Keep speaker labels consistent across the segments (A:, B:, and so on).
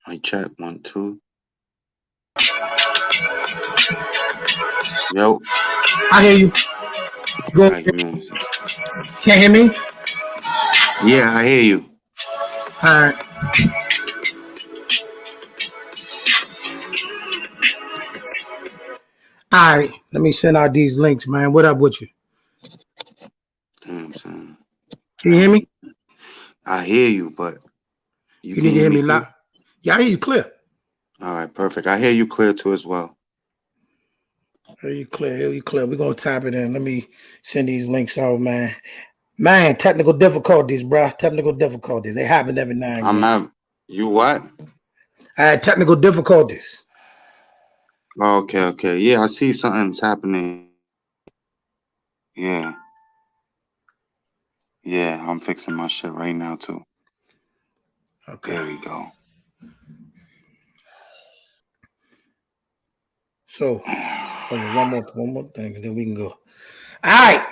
A: I check 1, 2. Yo.
B: I hear you. Go.
A: All right, give me 1 second.
B: Can't hear me?
A: Yeah, I hear you.
B: All right. All right. Let me send out these links, man. What up with you?
A: You know what I'm saying?
B: Can you hear me?
A: I hear you, but you
B: You
A: can
B: need to
A: hear
B: hear
A: me
B: me
A: too?
B: loud. Yeah, I hear you clear.
A: All right, perfect. I hear you clear too as well.
B: Hear you clear. Hear you clear. We're going to tap it in. Let me send these links out, man. Man, technical difficulties, bro. Technical difficulties. They happen every now and
A: I'm
B: again.
A: not. You what?
B: I had technical difficulties.
A: Okay, okay. Yeah, I see something's happening. Yeah. Yeah, I'm fixing my shit right now too.
B: Okay.
A: There we go.
B: So, okay, one more thing, and then we can go. All right.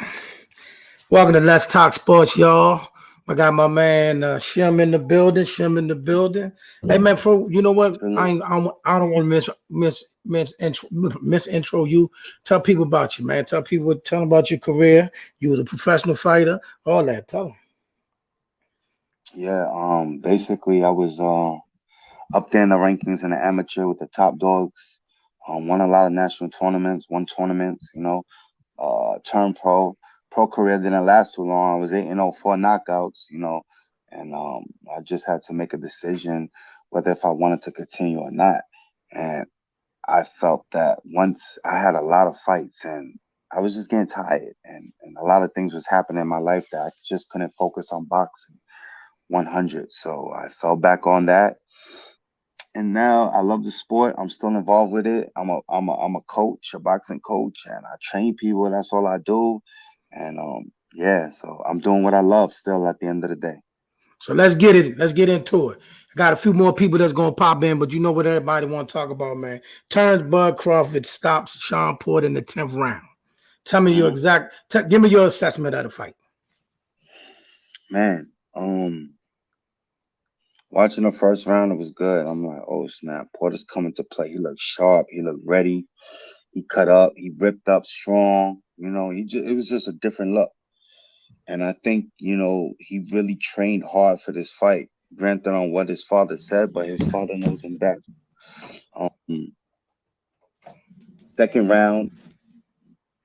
B: Welcome to Let's Talk Sports, y'all. I got my man Shim in the building. Hey man, you know what? I don't want to misintro you. Tell people about you, man. Tell them about your career. You was a professional fighter, all that. Tell them.
A: Yeah, basically I was up there in the rankings in the amateur with the top dogs. Won a lot of national tournaments, won tournaments, turned pro. Pro career didn't last too long. I was 8-0, 4 knockouts, and I just had to make a decision whether if I wanted to continue or not. And I felt that once I had a lot of fights and I was just getting tired and a lot of things was happening in my life that I just couldn't focus on boxing 100. So I fell back on that. And now I love the sport. I'm still involved with it. I'm a coach, a boxing coach, and I train people. That's all I do. And yeah, so I'm doing what I love still at the end of the day.
B: So let's get it. Let's get into it. I got a few more people that's gonna pop in, but you know what everybody want to talk about, man. Turns Bud Crawford stops Shawn Porter in the 10th round. Tell me your give me your assessment of the fight.
A: Man, watching the first round, it was good. I'm like, oh snap, Porter's coming to play. He looked sharp. He looked ready. He cut up. He ripped up strong. It was just a different look. And I think, he really trained hard for this fight. Granted on what his father said, but his father knows him best. Second round,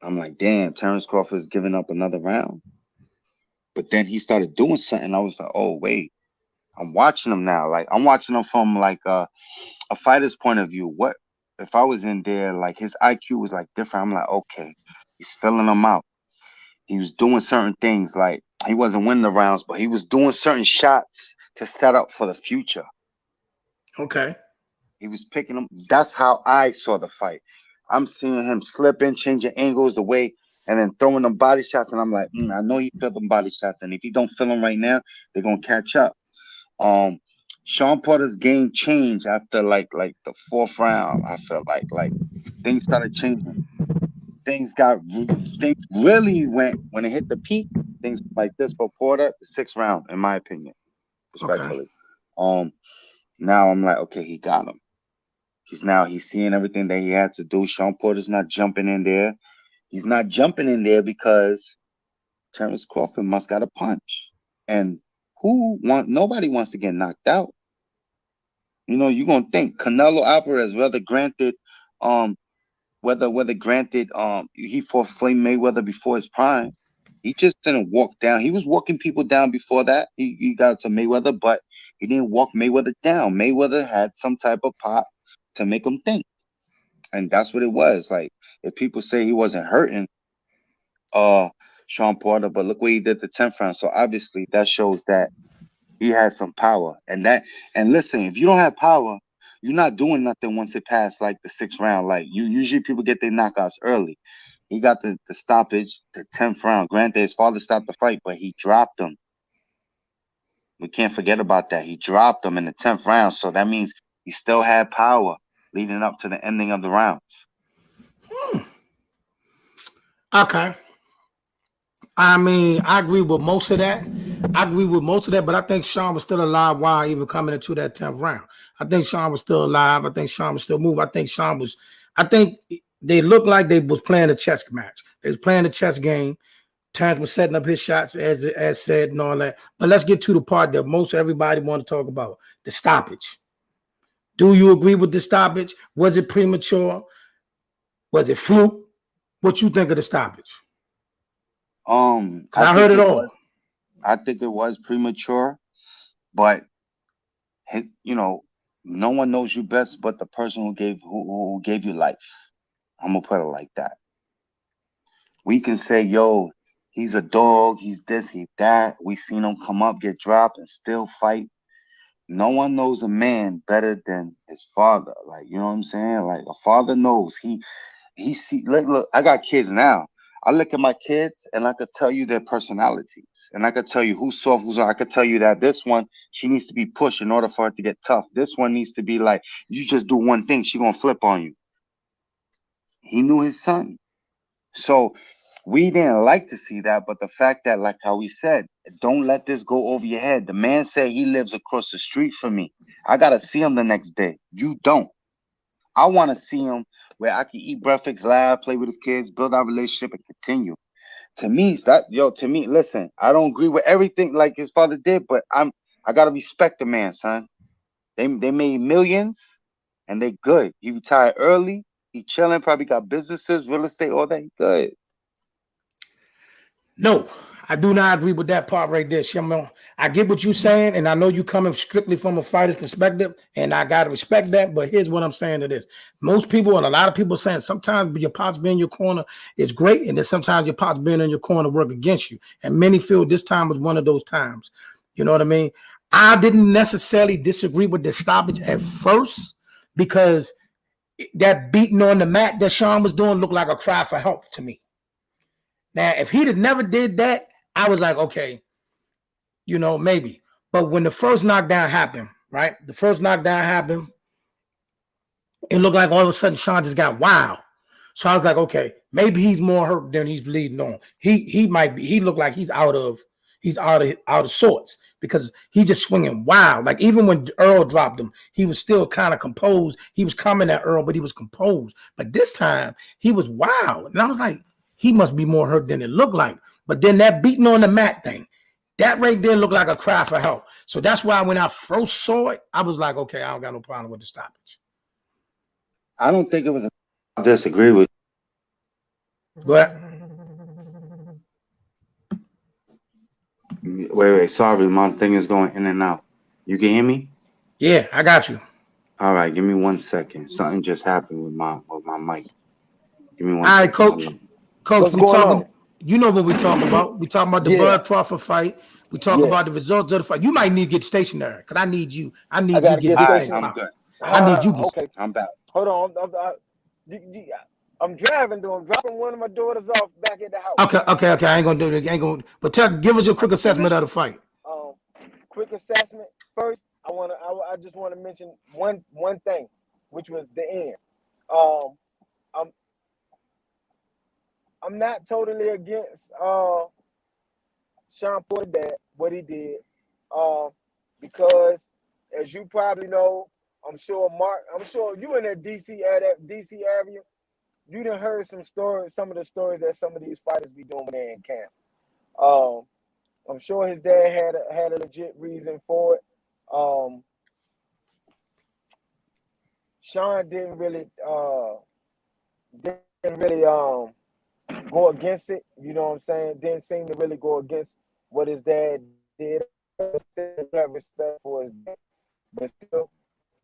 A: I'm like, damn, Terrence Crawford's giving up another round. But then he started doing something. I was like, oh, wait. I'm watching him now. Like, I'm watching him from, like, a fighter's point of view. What if I was in there, like, his IQ was, like, different. I'm like, okay, he's filling them out. He was doing certain things. Like, he wasn't winning the rounds, but he was doing certain shots to set up for the future.
B: Okay.
A: He was picking them. That's how I saw the fight. I'm seeing him slipping, changing angles, the way, and then throwing them body shots. And I'm like, I know he feel them body shots. And if he don't feel them right now, they're gonna catch up. Shawn Porter's game changed after like the fourth round. I felt like things started changing. Things really went when it hit the peak. Things like this for Porter, the 6th round, in my opinion, respectfully.
B: Okay.
A: Now I'm like, okay, he got him. He's seeing everything that he had to do. Shawn Porter's not jumping in there. He's not jumping in there because Terrence Crawford must got a punch. And nobody wants to get knocked out. You're gonna think Canelo Alvarez, whether granted he fought Floyd Mayweather before his prime. He just didn't walk down. He was walking people down before that. He got to Mayweather, but he didn't walk Mayweather down. Mayweather had some type of pop to make him think. And that's what it was. Like, if people say he wasn't hurting Shawn Porter, but look what he did the 10th round. So obviously that shows that he has some power. And listen, if you don't have power, you're not doing nothing once it passed like the 6th round. Like, usually people get their knockouts early. He got the stoppage, the 10th round. Granted, his father stopped the fight, but he dropped him. We can't forget about that. He dropped him in the 10th round. So that means he still had power leading up to the ending of the rounds.
B: Okay. I mean, I agree with most of that. I agree with most of that, but I think Shawn was still alive while even coming into that 10th round. I think Shawn was still alive. I think Shawn was still moving. I think they looked like they was playing a chess match. They was playing a chess game. Terrence was setting up his shots as said and all that. But let's get to the part that most everybody want to talk about, the stoppage. Do you agree with the stoppage? Was it premature? Was it fluke? What you think of the stoppage? I heard it all.
A: I think it was premature, but no one knows you best but the person who gave you life. I'm gonna put it like that. We can say, yo, he's a dog, he's this, he's that. We seen him come up, get dropped, and still fight. No one knows a man better than his father. Like, you know what I'm saying? Like, a father knows. He see. Look, I got kids now. I look at my kids and I could tell you their personalities, and I could tell you who's soft, who's hard. I could tell you that this one, she needs to be pushed in order for her to get tough. This one needs to be like, you just do one thing, she gonna flip on you. He knew his son, so we didn't like to see that. But the fact that, like how we said, don't let this go over your head. The man said he lives across the street from me. I gotta see him the next day. You don't. I want to see him where I can eat breakfast, laugh, play with his kids, build our relationship, and continue. To me, listen, I don't agree with everything like his father did, but I gotta respect the man, son. They made millions and they good. He retired early. He chilling, probably got businesses, real estate, all that. He good.
B: No, I do not agree with that part right there, Shawn. I get what you're saying, and I know you coming strictly from a fighter's perspective, and I gotta respect that. But here's what I'm saying to this: most people and a lot of people saying sometimes your pops being in your corner is great, and then sometimes your pops being in your corner work against you. And many feel this time was one of those times. You know what I mean? I didn't necessarily disagree with the stoppage at first because that beating on the mat that Shawn was doing looked like a cry for help to me. Now, if he'd have never did that, I was like, okay, maybe. But when the first knockdown happened, right? The first knockdown happened, it looked like all of a sudden Shawn just got wild. So I was like, okay, maybe he's more hurt than he's bleeding on. He might be. He looked like he's out of sorts because he's just swinging wild. Like even when Earl dropped him, he was still kind of composed. He was coming at Earl, but he was composed. But this time he was wild, and I was like, he must be more hurt than it looked like. But then that beating on the mat thing, that right there looked like a cry for help. So that's why when I first saw it, I was like, okay, I don't got no problem with the stoppage.
A: I don't think it was I disagree with
B: you. Go ahead.
A: Wait. Sorry, my thing is going in and out. You can hear me?
B: Yeah, I got you.
A: All right, give me 1 second. Something just happened with my mic. Give me one.
B: All right, Coach. Coach, we talking.
C: On?
B: You know what we talking about? We talking about the Bud Crawford fight. We talking about the results of the fight. You might need to get stationary because I need you. I need you to get this thing.
A: I'm good.
B: I need you.
C: Okay,
A: I'm back.
C: Hold on. I'm driving. I'm dropping one of my daughters off back at the house.
B: Okay. I ain't gonna do it. But give us your quick assessment of the fight.
C: Quick assessment. First, I just want to mention one thing, which was the end. I'm not totally against Shawn Porter that what he did, because as you probably know, I'm sure you in that DC area, you done heard some of the stories that some of these fighters be doing when they're in camp. I'm sure his dad had a legit reason for it. Shawn didn't really go against it, you know what I'm saying? Didn't seem to really go against what his dad did. Still have respect for his dad, but still,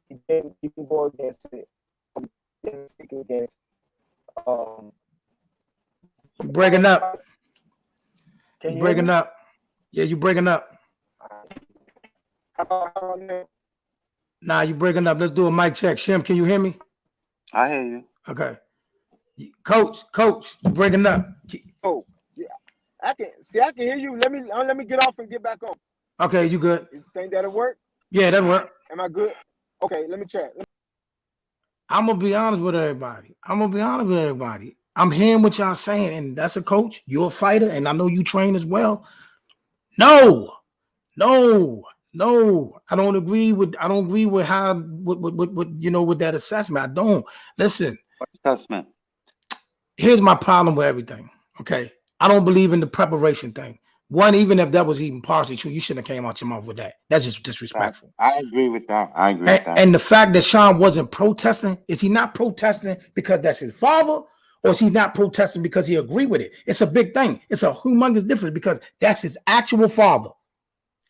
C: he didn't go against it. He didn't speak against.
B: You breaking up? You breaking up? Yeah, you breaking up. Nah, you breaking up. Let's do a mic check. Shim, can you hear me?
A: I hear you.
B: Okay. Coach, you breaking up.
C: Oh, yeah. I can hear you. Let me get off and get back on.
B: Okay, you good?
C: You think that'll work?
B: Yeah, that'll work.
C: Am I good? Okay, let me check.
B: I'm gonna be honest with everybody. I'm hearing what y'all saying, and that's a coach. You're a fighter, and I know you train as well. No, No, I don't agree with how with that assessment. I don't. Listen.
A: What assessment?
B: Here's my problem with everything. Okay. I don't believe in the preparation thing. One, even if that was even partially true, you shouldn't have came out your mouth with that. That's just disrespectful.
A: I agree with that.
B: And the fact that Shawn wasn't protesting, is he not protesting because that's his father? Or is he not protesting because he agreed with it? It's a big thing. It's a humongous difference because that's his actual father.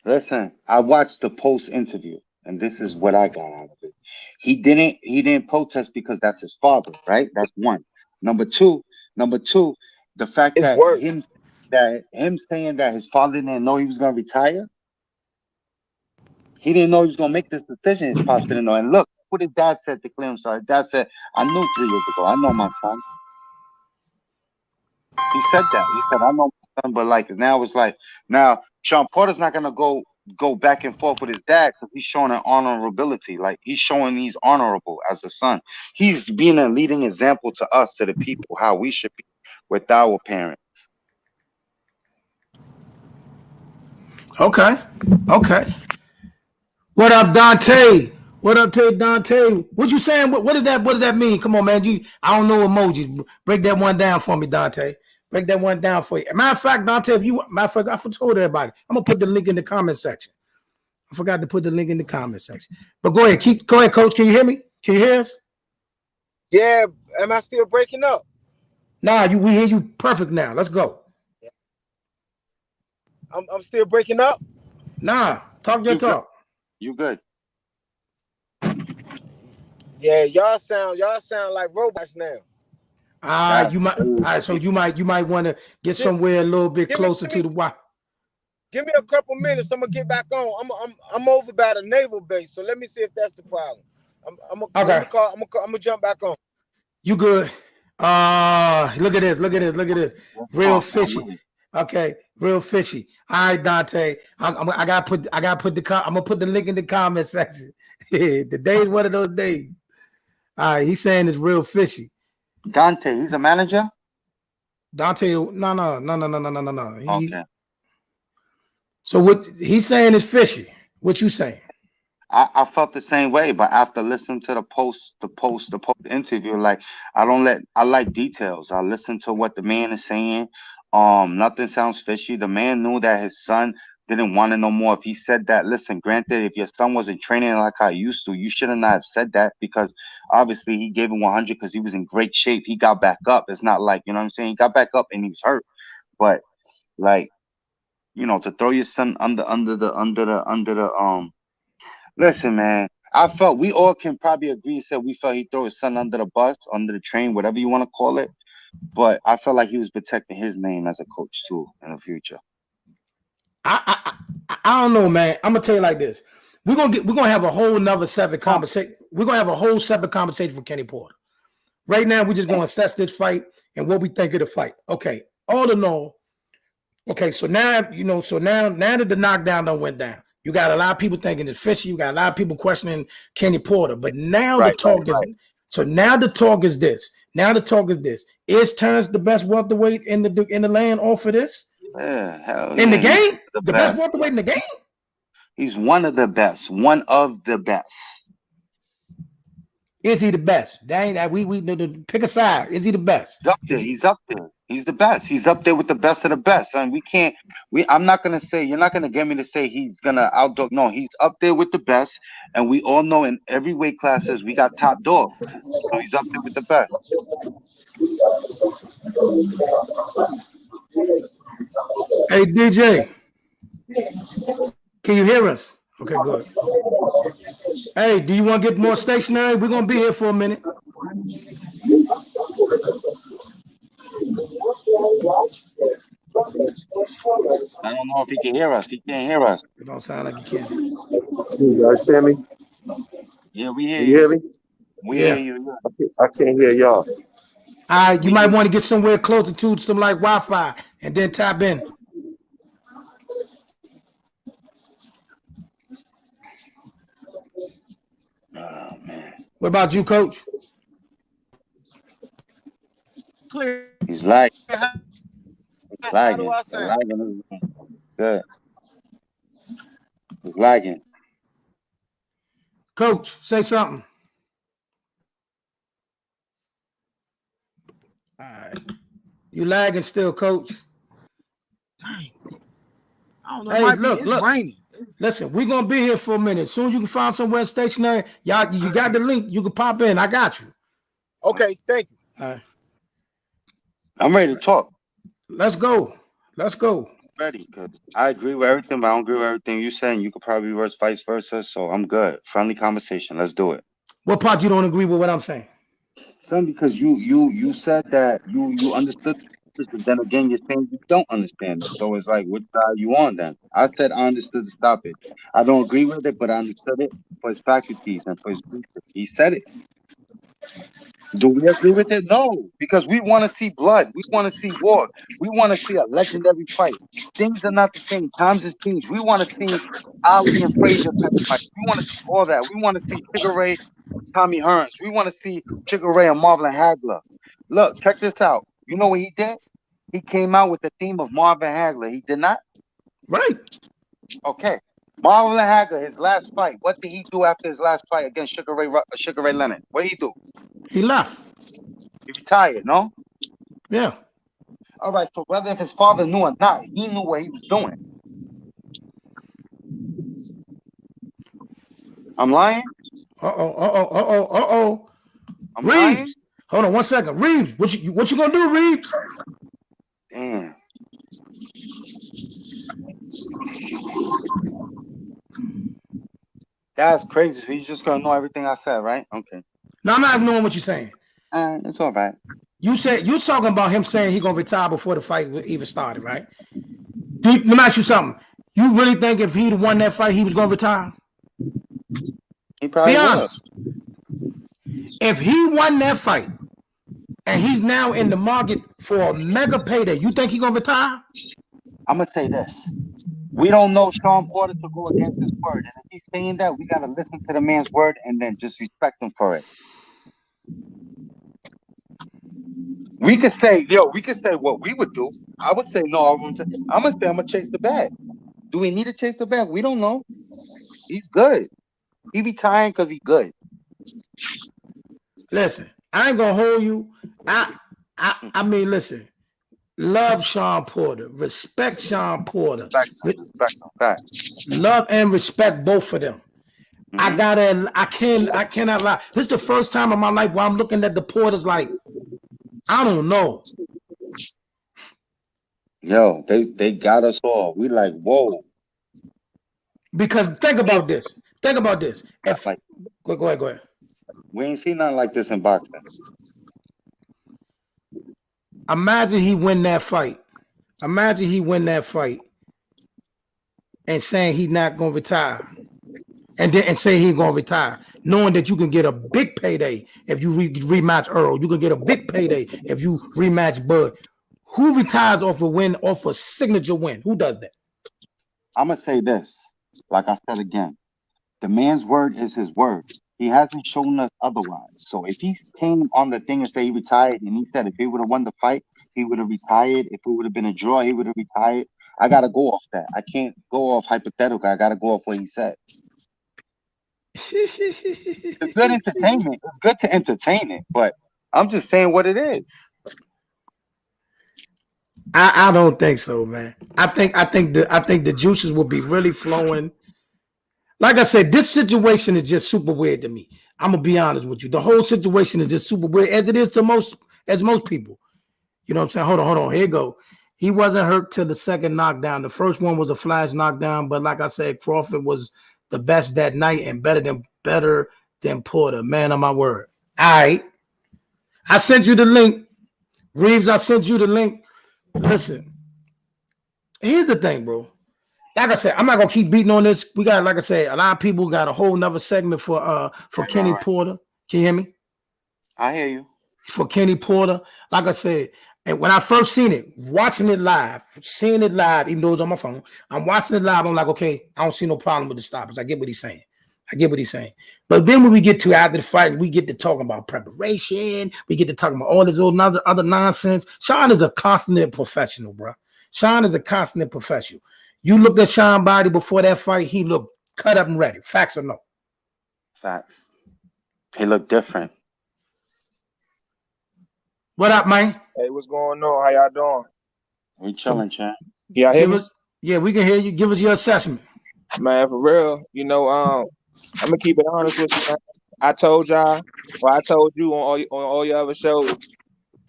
A: Listen, I watched the post interview, and this is what I got out of it. He didn't protest because that's his father, right? That's one. Number two, the fact
C: It's
A: that
C: worse.
A: him saying that his father didn't know he was gonna retire. He didn't know he was gonna make this decision. His pops didn't know. And look what his dad said to clear himself. His dad said, "I knew 3 years ago. I know my son." He said that. He said, "I know my son," but like now it's like now Shawn Porter's not gonna go back and forth with his dad because he's showing an honorability. Like he's showing he's honorable as a son. He's being a leading example to us, to the people, how we should be with our parents.
B: Okay. What up, Dante? What up, Dante? What you saying? What does that mean? Come on, man. I don't know emojis. Break that one down for me, Dante. Break that one down for you. Matter of fact, Dante, I told everybody. I'm gonna put the link in the comment section. I forgot to put the link in the comment section. But go ahead, Coach. Can you hear me? Can you hear us?
C: Yeah. Am I still breaking up?
B: Nah, we hear you perfect now. Let's go.
C: I'm still breaking up.
B: Nah, talk your talk.
A: You good?
C: Yeah, y'all sound like robots now.
B: You might. All right, so you might want to get somewhere a little bit closer to the wire.
C: Give me a couple minutes. I'm gonna get back on. I'm over by the naval base, so let me see if that's the problem. I'm gonna jump back on.
B: You good? Look at this. Real fishy. Okay, real fishy. All right, Dante. I'm gonna put the link in the comment section. The day is one of those days. All right, he's saying it's real fishy.
A: Dante, he's a manager?
B: Dante, no.
A: Okay.
B: So what he's saying is fishy. What you saying?
A: I felt the same way, but after listening to the post interview, like I like details. I listen to what the man is saying. Nothing sounds fishy. The man knew that his son didn't want it no more. If he said that, listen, granted, if your son wasn't training like I used to, you should not have said that, because obviously he gave him 100 because he was in great shape. He got back up. It's not like, you know what I'm saying? He got back up and he was hurt. But like, to throw your son under the listen, man. I felt we all can probably agree and say we felt he threw his son under the bus, under the train, whatever you want to call it. But I felt like he was protecting his name as a coach too in the future.
B: I don't know, man. I'm gonna tell you like this. We're gonna have a whole nother separate conversation. We're gonna have a whole separate conversation for Kenny Porter. Right now, we're just gonna assess this fight and what we think of the fight. Okay. All in all, okay, so now now that the knockdown done went down, you got a lot of people thinking it's fishy. You got a lot of people questioning Kenny Porter. But now the talk is this. Now the talk is this. Is Terrence the best welterweight in the land off of this?
A: Yeah, hell
B: in
A: yeah.
B: the game? The best welterweight in the game?
A: He's one of the best. One of the best.
B: Is he the best? We pick a side. Is he the best?
A: He's up there. He's the best. He's up there with the best of the best. And I'm not gonna say, you're not gonna get me to say he's gonna outdog. No, he's up there with the best. And we all know in every weight classes we got top dogs. So he's up there with the best.
B: Hey DJ, can you hear us? Okay, good. Hey, do you want to get more stationary? We're gonna be here for a minute.
A: I don't know if he can hear us. He can't hear us.
B: It don't sound like he can.
D: You guys hear me?
A: Yeah, we hear
D: you. You hear me?
A: We hear you.
D: I can't hear y'all.
B: You might want to get somewhere closer to some like Wi-Fi and then tap in.
A: Oh man.
B: What about you, Coach?
C: Clear.
A: He's lagging.
C: How do I sound?
A: Good. It's lagging.
B: Coach, say something. All right. You lagging still, Coach.
C: Dang. I don't know.
B: Hey,
C: It's raining.
B: Listen, we're gonna be here for a minute. As soon as you can find somewhere stationary, y'all, you got the link. You can pop in. I got you.
C: Okay, thank you.
B: All right.
A: I'm ready to talk.
B: Let's go.
A: Ready, because I agree with everything, but I don't agree with everything you said, and you could probably reverse vice versa. So I'm good. Friendly conversation. Let's do it.
B: What part you don't agree with what I'm saying?
A: Son, because you said that you understood this, but then again you're saying you don't understand it. So it's like, which side are you on then? I said I understood the stoppage. I don't agree with it, but I understood it for his faculties and for his research. He said it. Do we agree with it? No, because we want to see blood. We want to see war. We want to see a legendary fight. Things are not the same. Times has changed. We want to see Ali and Frazier type fight. We want to see all that. We want to see Sugar Ray, Tommy Hearns. We want to see Sugar Ray and Marvin Hagler. Look, check this out. You know what he did? He came out with the theme of Marvin Hagler. He did not?
B: Right.
A: Okay. Marvin Hagler, his last fight. What did he do after his last fight against Sugar Ray Leonard? What did he do?
B: He left.
A: He retired, no?
B: Yeah.
A: All right, so whether if his father knew or not, he knew what he was doing. I'm lying? I'm lying?
B: Reeves. Hold on 1 second. Reeves, what you gonna do, Reeves?
A: Damn. That's crazy. So he's just gonna know everything I said, right? Okay.
B: No, I'm not ignoring what you're saying.
A: It's all right.
B: You said you're talking about him saying he's gonna retire before the fight even started, right? Let me ask you something. You really think if he'd won that fight, he was gonna retire?
A: He probably
B: Be
A: would.
B: honest. If he won that fight and he's now in the market for a mega payday, you think he's gonna retire?
A: I'm gonna say this. We don't know Shawn Porter to go against his word. And if he's saying that, we gotta listen to the man's word and then just respect him for it. We could say what we would do. I would say no. I'm gonna chase the bag. Do we need to chase the bag? We don't know. He's good. He retiring because he's good.
B: Listen, I ain't gonna hold you. I mean, listen. Love Shawn Porter. Respect Shawn Porter.
A: Respect.
B: Love and respect both of them. Mm-hmm. I cannot lie. This is the first time in my life where I'm looking at the Porters like, I don't know.
A: Yo, they got us all. We like, whoa.
B: Because think about this. If go ahead.
A: We ain't seen nothing like this in boxing.
B: Imagine he win that fight. And saying he's not gonna retire. And say he's gonna retire, knowing that you can get a big payday if you rematch Earl. You can get a big payday if you rematch Bud. Who retires off a signature win? Who does that?
A: I'm gonna say this, like I said again, the man's word is his word. He hasn't shown us otherwise. So if he came on the thing and say he retired, and he said if he would have won the fight, he would have retired. If it would have been a draw, he would have retired. I gotta go off that. I can't go off hypothetical. I gotta go off what he said. It's good entertainment. It's good to entertain it, but I'm just saying what it is.
B: I don't think so, man. I think the juices will be really flowing. Like I said, this situation is just super weird to me. I'm gonna be honest with you. The whole situation is just super weird, as it is to most people. You know what I'm saying? Hold on. Here you go. He wasn't hurt till the second knockdown. The first one was a flash knockdown, but like I said, Crawford was the best that night and better than Porter. Man of my word. All right. I sent you the link. Reeves, I sent you the link. Listen, here's the thing, bro. Like I said, I'm not gonna keep beating on this. We got, like I said, a lot of people got a whole nother segment for Kenny Porter. Can you hear me?
A: I hear you.
B: For Kenny Porter, like I said, and when I first seen it, seeing it live, even though it was on my phone, I'm watching it live. I'm like, okay, I don't see no problem with the stoppers. I get what he's saying. But then when we get to after the fight, we get to talking about preparation. We get to talking about all this other nonsense. Shawn is a consummate professional, bro. Shawn is a consummate professional. You looked at Shawn body before that fight, he looked cut up and ready. Facts or no?
A: Facts. He looked different.
B: What up, man?
E: Hey, what's going on? How y'all doing?
A: We chilling, champ.
E: Y'all hear me?
B: We can hear you. Give us your assessment.
E: Man, for real. I'm gonna keep it honest with you, man. I told y'all, I told you on all your other shows,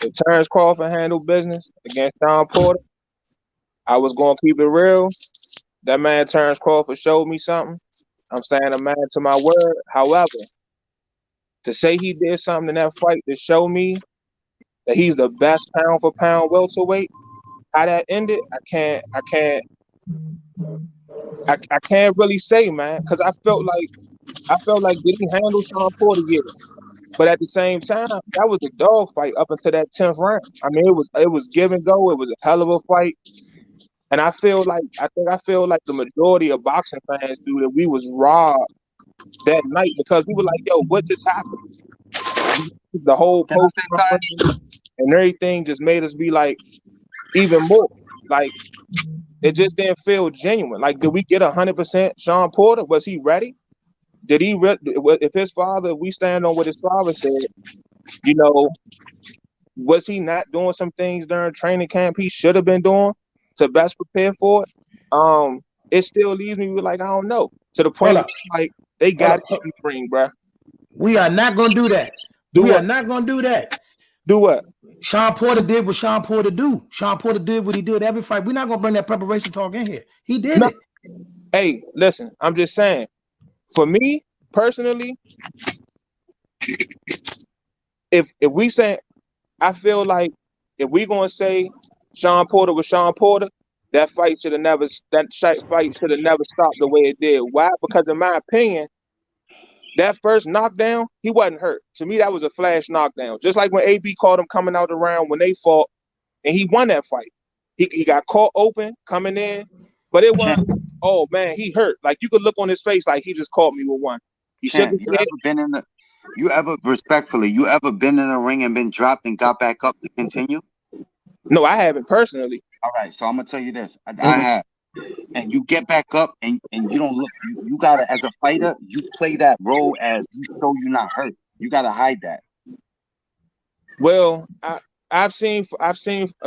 E: if Terrence Crawford handled business against Shawn Porter, I was gonna keep it real. That man Terrence Crawford showed me something. I'm staying a man to my word. However, to say he did something in that fight to show me that he's the best pound for pound welterweight, how that ended, I can't really say, man, because I felt like did he handle Shawn Porter? Yeah. But at the same time, that was a dog fight up until that 10th round. I mean, it was give and go. It was a hell of a fight. And I feel like the majority of boxing fans do that we was robbed that night because we were like, yo, what just happened? The whole post and everything just made us be like even more. Like it just didn't feel genuine. Like, did we get 100% Shawn Porter? Was he ready? Did he? If his father, we stand on what his father said. Was he not doing some things during training camp he should have been doing to best prepare for it? It still leaves me with like I don't know. To the point like they got it in the ring, bro.
B: We are not gonna do that. We are not gonna do that.
E: Do what?
B: Shawn Porter did what Shawn Porter do. Shawn Porter did what he did every fight. We're not gonna bring that preparation talk in here. He did it.
E: Hey, listen, I'm just saying. For me personally, if we say, I feel like if we gonna say Shawn Porter was Shawn Porter, that fight should have never stopped the way it did. Why? Because in my opinion, that first knockdown, he wasn't hurt. To me, that was a flash knockdown. Just like when AB caught him coming out the round when they fought, and he won that fight. He got caught open coming in, but it wasn't. Oh man, he hurt. Like you could look on his face like he just caught me with one. You ever been in
A: the ring and been dropped and got back up to continue?
E: No, I haven't personally.
A: All right, so I'm gonna tell you this. I have. And you get back up and you don't look. You gotta, as a fighter, you play that role as you show you're not hurt. You gotta hide that.
E: Well, I've seen.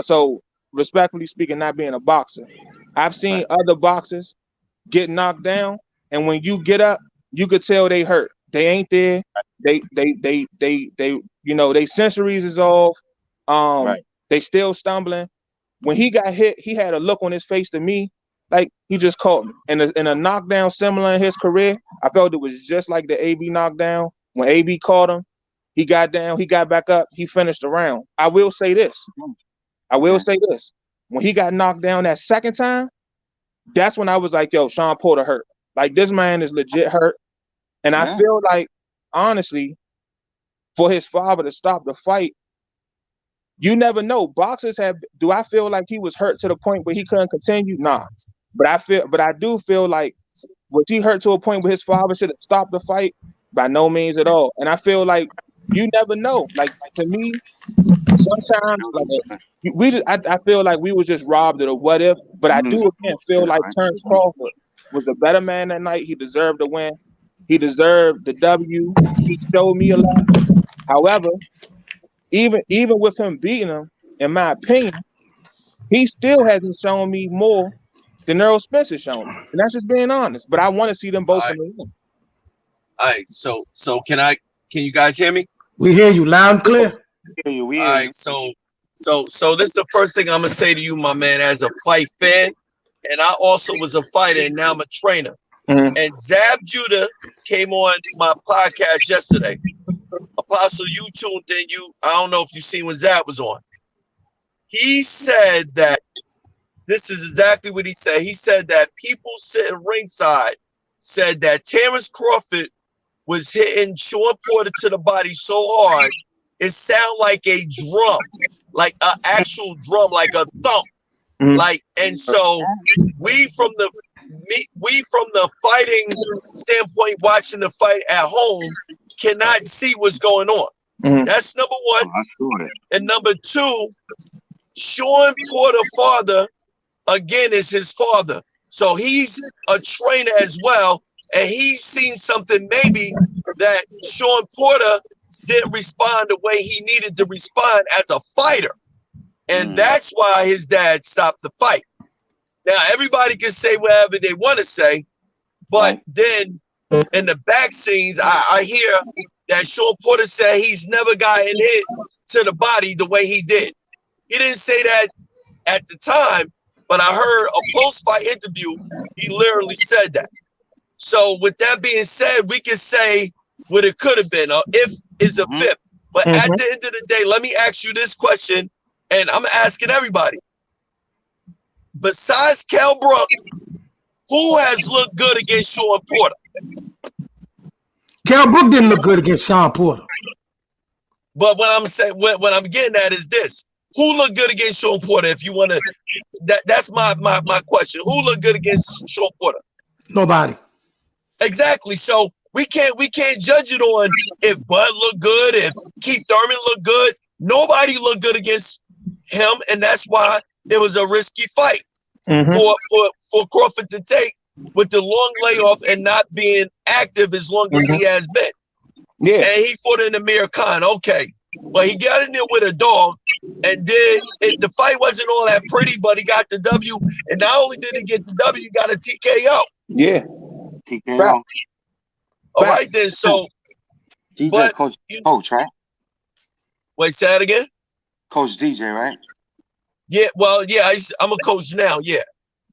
E: So respectfully speaking, not being a boxer, I've seen other boxers get knocked down, and when you get up, you could tell they hurt. They ain't there. They sensories is off. They still stumbling. When he got hit, he had a look on his face to me like he just caught me. And in a knockdown similar in his career, I felt it was just like the AB knockdown. When AB caught him, he got down, he got back up, he finished the round. I will say this. When he got knocked down that second time, that's when I was like, yo, Shawn Porter hurt. Like, this man is legit hurt. And I feel like, honestly, for his father to stop the fight, you never know. Boxers do I feel like he was hurt to the point where he couldn't continue? Nah. But I do feel like, was he hurt to a point where his father should have stopped the fight? By no means at all. And I feel like you never know. Like, to me, sometimes I feel like we was just robbed of a what if. But I do again feel like Terrence Crawford was a better man that night. He deserved the win. He deserved the W. He showed me a lot. However, even with him beating him, in my opinion, he still hasn't shown me more than Earl Spence has shown me. And that's just being honest. But I want to see them both in the ring.
F: All right, so can you guys hear me?
B: We hear you loud and clear.
F: All right, so this is the first thing I'm gonna say to you, my man, as a fight fan, and I also was a fighter, and now I'm a trainer. And Zab Judah came on my podcast yesterday. Apostle, you tuned in. I don't know if you seen when Zab was on. He said that this is exactly what he said. He said that people sitting ringside said that Terrence Crawford was hitting Shawn Porter to the body so hard, it sounded like a drum, like an actual drum, like a thump. Like, and so we from the fighting standpoint, watching the fight at home, cannot see what's going on. That's number one. And number two, Shawn Porter father again is his father. So he's a trainer as well, and he's seen something maybe that Shawn Porter didn't respond the way he needed to respond as a fighter. And that's why his dad stopped the fight. Now, everybody can say whatever they want to say, but then in the back scenes, I hear that Shawn Porter said he's never gotten hit to the body the way he did. He didn't say that at the time, but I heard a post-fight interview. He literally said that. So with that being said, we can say what it could have been. If is a fifth. But at the end of the day, let me ask you this question, and I'm asking everybody. Besides Kell Brook, who has looked good against Shawn Porter?
B: Kell Brook didn't look good against Shawn Porter.
F: But what I'm saying, what I'm getting at is this: who looked good against Shawn Porter? If you want to, that's my question. Who looked good against Shawn Porter?
B: Nobody.
F: Exactly. So we can't judge it on if Bud looked good, if Keith Thurman looked good. Nobody looked good against him, and that's why it was a risky fight for Crawford to take with the long layoff and not being active as long as he has been. Yeah, and he fought in Amir Khan. Okay, but he got in there with a dog, and the fight wasn't all that pretty, but he got the W. And not only did he get the W, he got a TKO. Yeah,
A: TKO.
F: Right. All right then. So,
A: DJ,
F: but
A: coach, right?
F: Wait, say that again.
A: Coach DJ, right?
F: Yeah. Well, yeah. I'm a coach now. Yeah.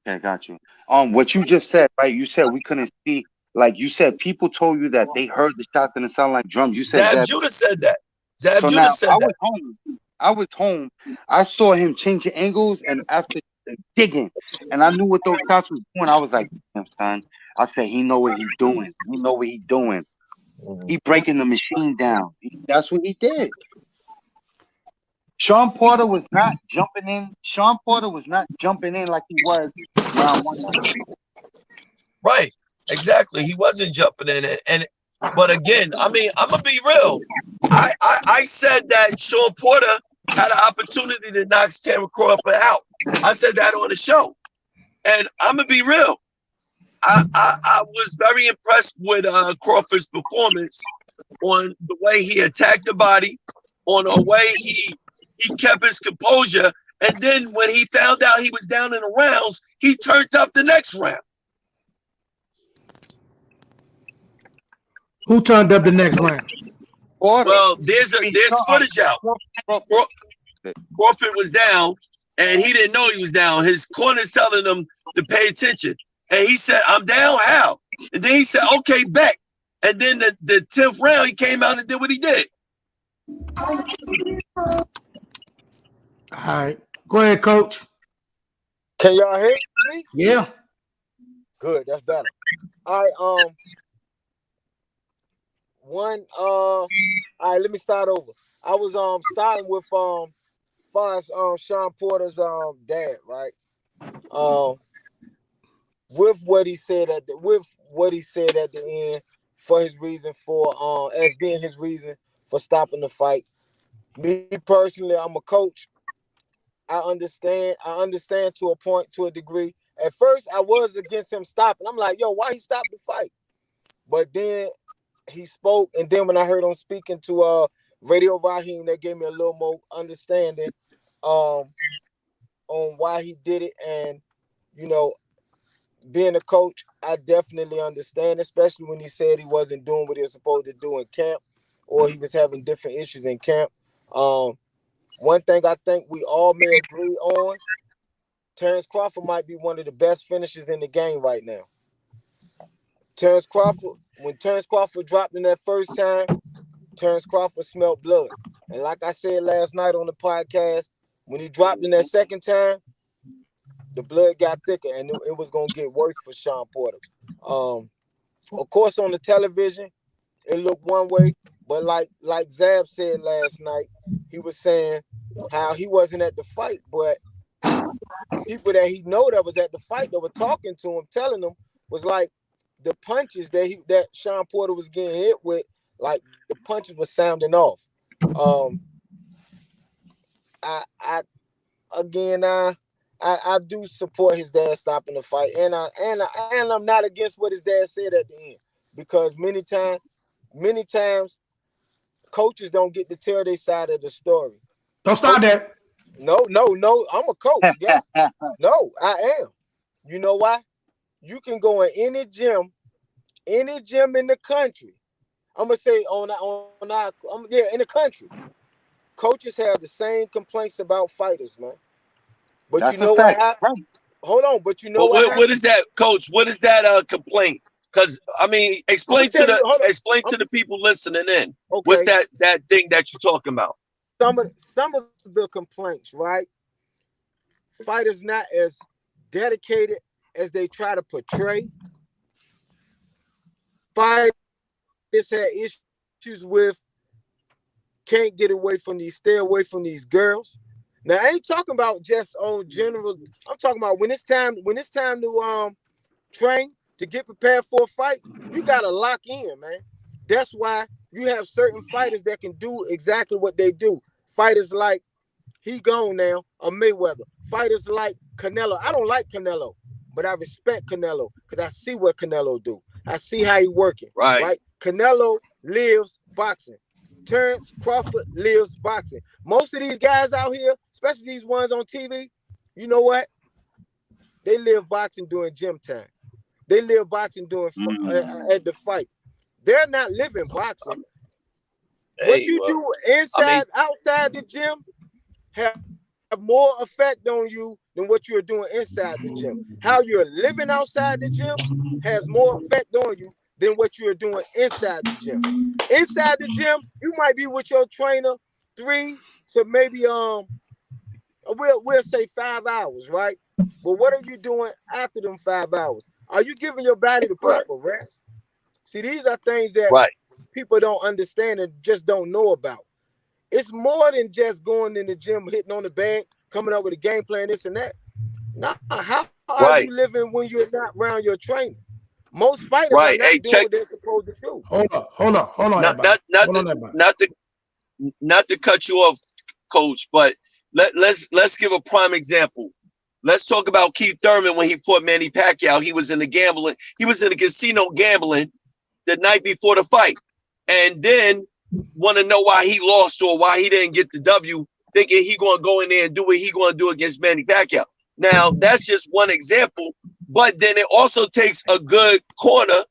A: Okay, got you. What you just said, right? You said we couldn't see. Like you said, people told you that they heard the shots and it sounded like drums. You said
F: Zab Judah said that. Zab Judah
A: now
F: said
A: I
F: that.
A: was home. I saw him changing angles, and after digging, and I knew what those shots was doing. I was like, damn, son. I said, he know what he's doing. He know what he's doing. He breaking the machine down. That's what he did. Shawn Porter was not jumping in. Shawn Porter was not jumping in like he was round one.
F: Right. Exactly. He wasn't jumping in it. But again, I mean, I'm gonna be real. I said that Shawn Porter had an opportunity to knock Terence Crawford out. I said that on the show. And I'm gonna be real. I was very impressed with Crawford's performance on the way he attacked the body, on the way he kept his composure, and then when he found out he was down in the rounds, he turned up the next round.
B: Who turned up the next round?
F: Well, there's footage out. Crawford was down, and he didn't know he was down. His corner's telling him to pay attention. And he said, I'm down, how? And then he said, okay, back. And then the 10th round, he came out and did what he did.
B: All right. Go ahead, coach.
C: Can y'all hear me?
B: Yeah.
C: Good, that's better. All right, all right, let me start over. I was starting with Shawn Porter's dad, right? With what he said at the end for his reason for as being his reason for stopping the fight. Me personally, I'm a coach. I understand to a point, to a degree. At first, I was against him stopping. I'm like, yo, why he stopped the fight? But then he spoke, and then when I heard him speaking to Radio Raheem, that gave me a little more understanding on why he did it. And you know, being a coach, I definitely understand, especially when he said he wasn't doing what he was supposed to do in camp, or he was having different issues in camp. One thing I think we all may agree on, Terence Crawford might be one of the best finishers in the game right now. When Terence Crawford dropped in that first time, Terence Crawford smelled blood. And like I said last night on the podcast, when he dropped in that second time, the blood got thicker, and it was going to get worse for Shawn Porter. Of course, on the television, it looked one way, but like Zab said last night, he was saying how he wasn't at the fight, but people that he know that was at the fight that were talking to him, telling him, was like the punches that Shawn Porter was getting hit with, like the punches were sounding off. I do support his dad stopping the fight, and I'm not against what his dad said at the end, because many times coaches don't get to tell their side of the story.
B: Don't start that.
C: No. I'm a coach. Yeah. No, I am. You know why? You can go in any gym in the country. I'm gonna say in the country. Coaches have the same complaints about fighters, man. But
A: That's
C: you know
A: a fact.
C: what happened?
A: Right.
C: Hold on, but you know
F: But
C: what happened?
F: what is that, Coach? What is that complaint? Because I mean, explain to the people listening in.
C: Okay.
F: What's that thing that you're talking about?
C: Some of the complaints, right? Fighters not as dedicated as they try to portray. Fighters had issues with can't get away from stay away from these girls. Now I ain't talking about just on general. I'm talking about when it's time to train to get prepared for a fight, you gotta lock in, man. That's why you have certain fighters that can do exactly what they do. Fighters like he gone now, a Mayweather. Fighters like Canelo. I don't like Canelo, but I respect Canelo because I see what Canelo do. I see how he working. Right? Canelo lives boxing. Terrence Crawford lives boxing. Most of these guys out here, especially these ones on TV, you know what? They live boxing during gym time. They live boxing during at the fight. They're not living boxing. What you do inside, outside the gym, have more effect on you than what you're doing inside the gym. How you're living outside the gym has more effect on you than what you're doing inside the gym. Inside the gym, you might be with your trainer 3 to maybe we'll say 5 hours, right? But what are you doing after them 5 hours? Are you giving your body the proper rest? See, these are things that people don't understand and just don't know about. It's more than just going in the gym, hitting on the bag, coming up with a game plan, this and that. Nah, how are you living when you're not around your trainer? Most fighters are not doing what they're supposed to do.
B: Hold on.
F: Not to cut you off, Coach, but let's give a prime example. Let's talk about Keith Thurman when he fought Manny Pacquiao. He was in the casino gambling the night before the fight, and then want to know why he lost or why he didn't get the W, thinking he gonna go in there and do what he gonna do against Manny Pacquiao. Now that's just one example, but then it also takes a good corner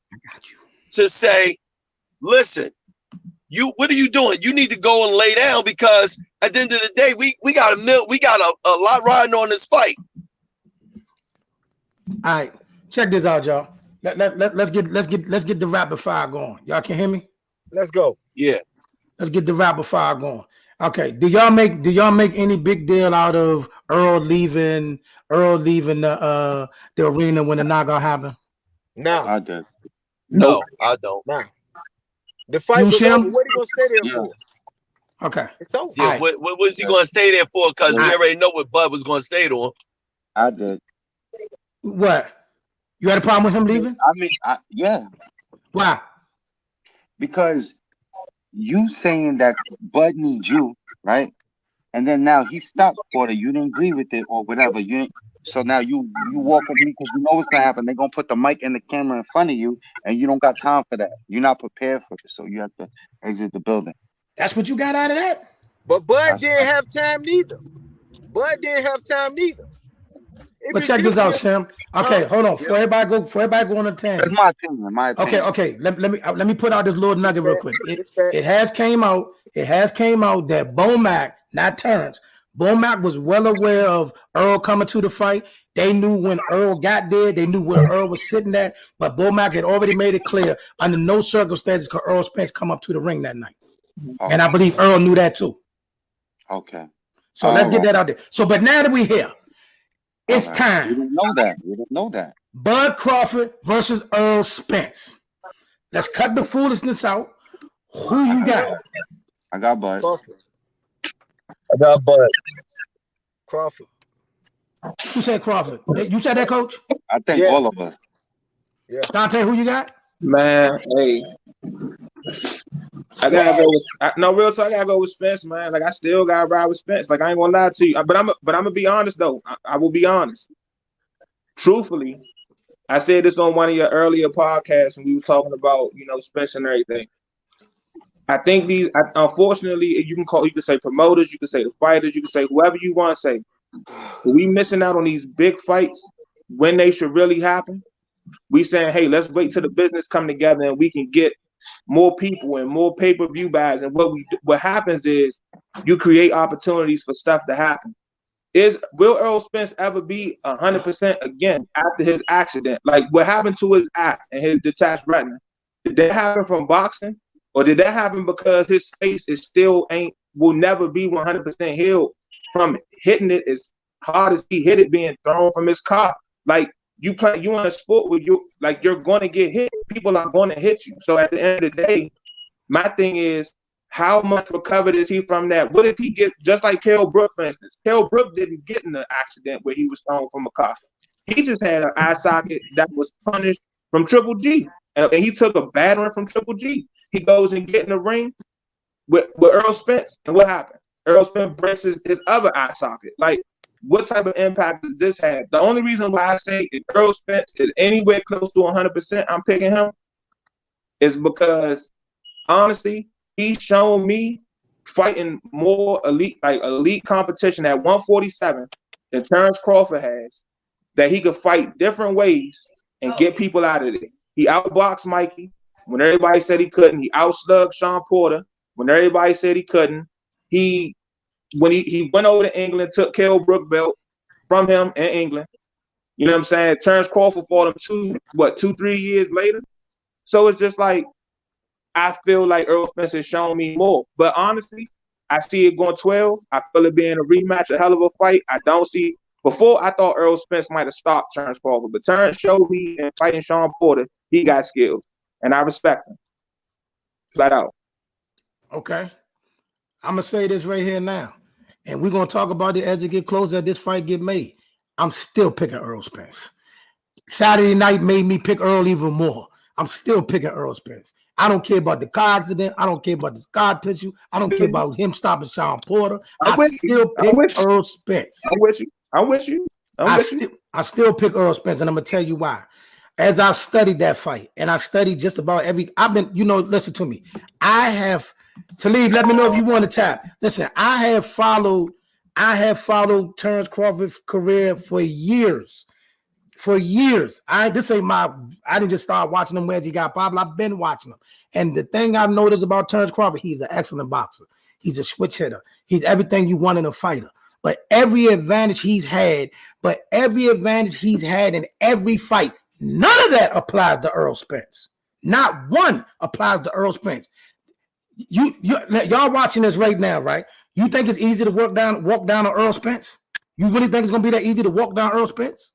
F: to say, listen, what are you doing? You need to go and lay down, because at the end of the day, we got a lot riding on this fight.
B: All right, check this out, y'all. Let's get the rapid fire going. Y'all can hear me?
C: Let's go.
F: Yeah.
B: Let's get the rapid fire going. Okay. Do y'all make any big deal out of Earl leaving the arena when the knockout happened?
C: No,
A: I did.
F: No, I don't.
C: Nah. The fight was over. What are you gonna stay there for?
B: Okay.
C: It's over.
F: Yeah, what was he gonna stay there for? Because we already know what Bud was gonna stay to him.
A: I did.
B: What? You had a problem with him leaving?
A: I mean, yeah.
B: Why?
A: Because you saying that Bud needs you, right? And then now he stopped Porter. You didn't agree with it or whatever. So now you walk with me because you know what's gonna happen. They're gonna put the mic and the camera in front of you, and you don't got time for that. You're not prepared for it, so you have to exit the building.
B: That's what you got out of that?
C: But Bud didn't have time neither.
B: But check this out, Shem. Okay, hold on. Before everybody go on a tangent.
A: That's my opinion.
B: Okay. Let me put out this little nugget real quick. It has came out that Bomac, not Terrence, Bomac was well aware of Earl coming to the fight. They knew when Earl got there. They knew where Earl was sitting at. But Bomac had already made it clear under no circumstances could Earl Spence come up to the ring that night. Okay. And I believe Earl knew that too.
A: Okay.
B: So let's get that out there. So, but now that we're here, it's time.
A: We didn't know that.
B: Bud Crawford versus Earl Spence. Let's cut the foolishness out. Who you got?
A: I got Bud.
C: Crawford.
F: I got Bud.
C: Crawford.
B: Who said Crawford? You said that, Coach?
A: I think all of us.
C: Yeah.
B: Dante, who you got?
E: Man, hey. I gotta go with no real talk. I gotta go with Spence, man. Like I still gotta ride with Spence. Like I ain't gonna lie to you, but I'm gonna be honest though. I will be honest. Truthfully, I said this on one of your earlier podcasts, and we was talking about Spence and everything. I think unfortunately, you can say promoters, you can say the fighters, you can say whoever you want to say. But we missing out on these big fights when they should really happen. We saying, hey, let's wait till the business come together and we can get more people and more pay-per-view buys. And what happens is you create opportunities for stuff to happen. Will Earl Spence ever be 100% again after his accident? Like what happened to his eye and his detached retina? Did that happen from boxing? Or did that happen because his face will never be 100% healed from hitting it as hard as he hit it being thrown from his car? Like you in a sport where you're going to get hit. People are going to hit you. So at the end of the day, my thing is, how much recovered is he from that? What if he get just like Kell Brook, for instance? Kell Brook didn't get in an accident where he was thrown from a car. He just had an eye socket that was punished from Triple G. And he took a battering from Triple G. He goes and get in the ring with Earl Spence. And what happened? Earl Spence breaks his other eye socket. Like, what type of impact does this have? The only reason why I say if Earl Spence is anywhere close to 100%, I'm picking him, is because, honestly, he's shown me fighting more elite competition at 147 than Terrence Crawford has, that he could fight different ways and get people out of it. He outboxed Mikey when everybody said he couldn't. He outslugged Shawn Porter when everybody said he couldn't. When he went over to England, took Kell Brook belt from him in England. You know what I'm saying? Terrence Crawford fought him 2-3 years later. So it's just like, I feel like Earl Spence has shown me more. But honestly, I see it going 12. I feel it being a rematch, a hell of a fight. I don't see. Before, I thought Earl Spence might have stopped Terrence Crawford, but Terrence showed me in fighting Shawn Porter, he got skills, and I respect him. Flat out.
B: Okay. I'm going to say this right here now, and we're going to talk about it as it get closer, as this fight get made. I'm still picking Earl Spence. Saturday night made me pick Earl even more. I'm still picking Earl Spence. I don't care about the car accident. I don't care about the scar tissue. I don't care about him stopping Shawn Porter. I still pick Earl Spence.
E: I'm with you.
B: I still pick Earl Spence, and I'm going to tell you why. As I studied that fight, and I studied just about listen to me. Talib, let me know if you want to tap. Listen, I have followed Terrence Crawford's career for years. For years. I didn't just start watching him as he got popular. I've been watching him. And the thing I've noticed about Terrence Crawford, he's an excellent boxer. He's a switch hitter. He's everything you want in a fighter. But every advantage he's had in every fight, none of that applies to Earl Spence. Not one applies to Earl Spence. Y'all watching this right now, right? You think it's easy to walk down on Earl Spence? You really think it's gonna be that easy to walk down Earl Spence?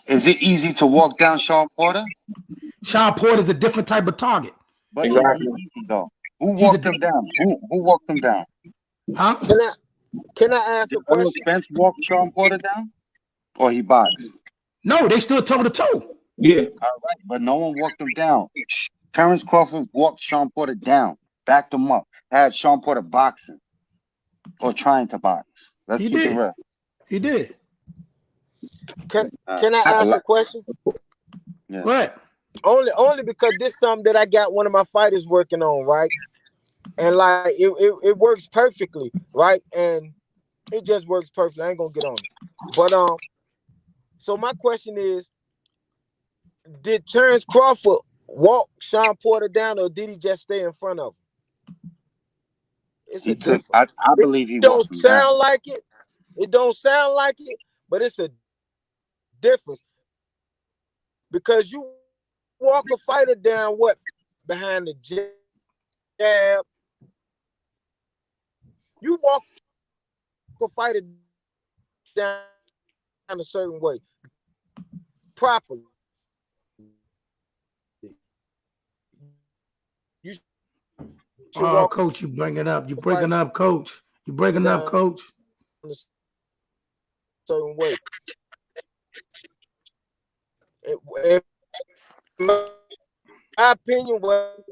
A: Is it easy to walk down Shawn Porter?
B: Shawn Porter is a different type of target.
A: But exactly. Easy though. Who walked him down? Who walked him down?
B: Huh?
C: Can I ask a question?
A: Did Spence walk Shawn Porter down? Or he boxed?
B: No, they stood toe to toe.
E: Yeah.
A: All right, but no one walked him down. Terrence Crawford walked Shawn Porter down, backed him up, had Shawn Porter boxing or trying to box. Let's keep it real.
B: He did.
C: Can I ask a question?
A: Yeah.
B: Go ahead.
C: Only because this is something that I got one of my fighters working on, right? And like it works perfectly, right? And it just works perfectly. I ain't gonna get on it. But so my question is, did Terrence Crawford walk Shawn Porter down, or did he just stay in front of him? It's a difference.
A: I believe he
C: don't sound like it. It don't sound like it, but it's a difference. Because you walk a fighter down behind the jab. You walk a fighter down a certain way, properly.
B: Coach, you bringing up. You're breaking up, Coach. You're breaking up, Coach.
C: Certain way. opinion, what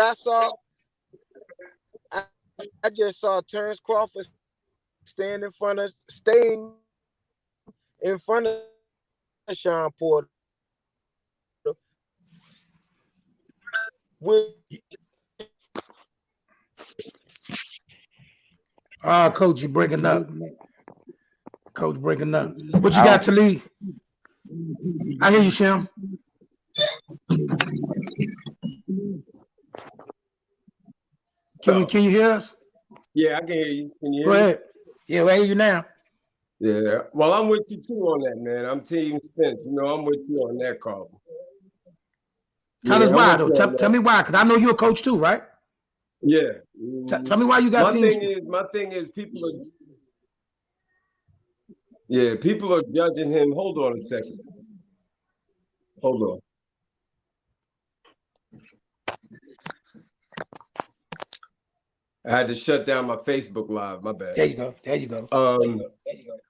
C: I saw, I just saw Terrence Crawford staying in front of Shawn Porter.
B: Coach, you breaking up. Coach breaking up. What you got to leave? I hear you, Shem. Can you hear us?
G: Yeah, I can hear you. Can you hear
B: me? Go ahead. Yeah, I hear you now.
G: Yeah. Well, I'm with you too on that, man. I'm Team Spence. You know, I'm with you on that call.
B: Tell us why, though. Tell me why, because I know you're a coach too, right?
G: Yeah.
B: Tell me why you got
G: my thing is people are judging him. Hold on a second. Hold on. I had to shut down my Facebook Live. My bad.
B: There you go.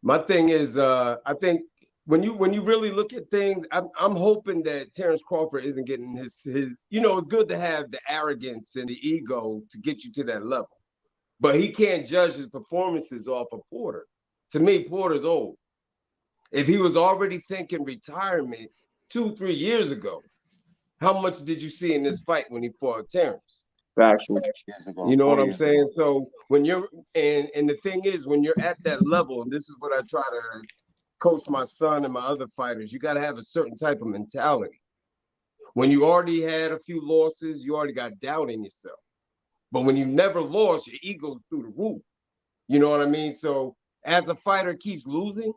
G: My thing is, I think when you really look at things, I'm hoping that Terrence Crawford isn't getting his. You know, it's good to have the arrogance and the ego to get you to that level, but he can't judge his performances off of Porter. To me, Porter's old. If he was already thinking retirement 2-3 years ago, how much did you see in this fight when he fought Terrence?
E: Factual.
G: You know what I'm saying? So when you're and the thing is, when you're at that level, and this is what I try to coach my son and my other fighters, you got to have a certain type of mentality. When you already had a few losses, you already got doubt in yourself. But when you never lost, your ego's through the roof. You know what I mean? So as a fighter keeps losing,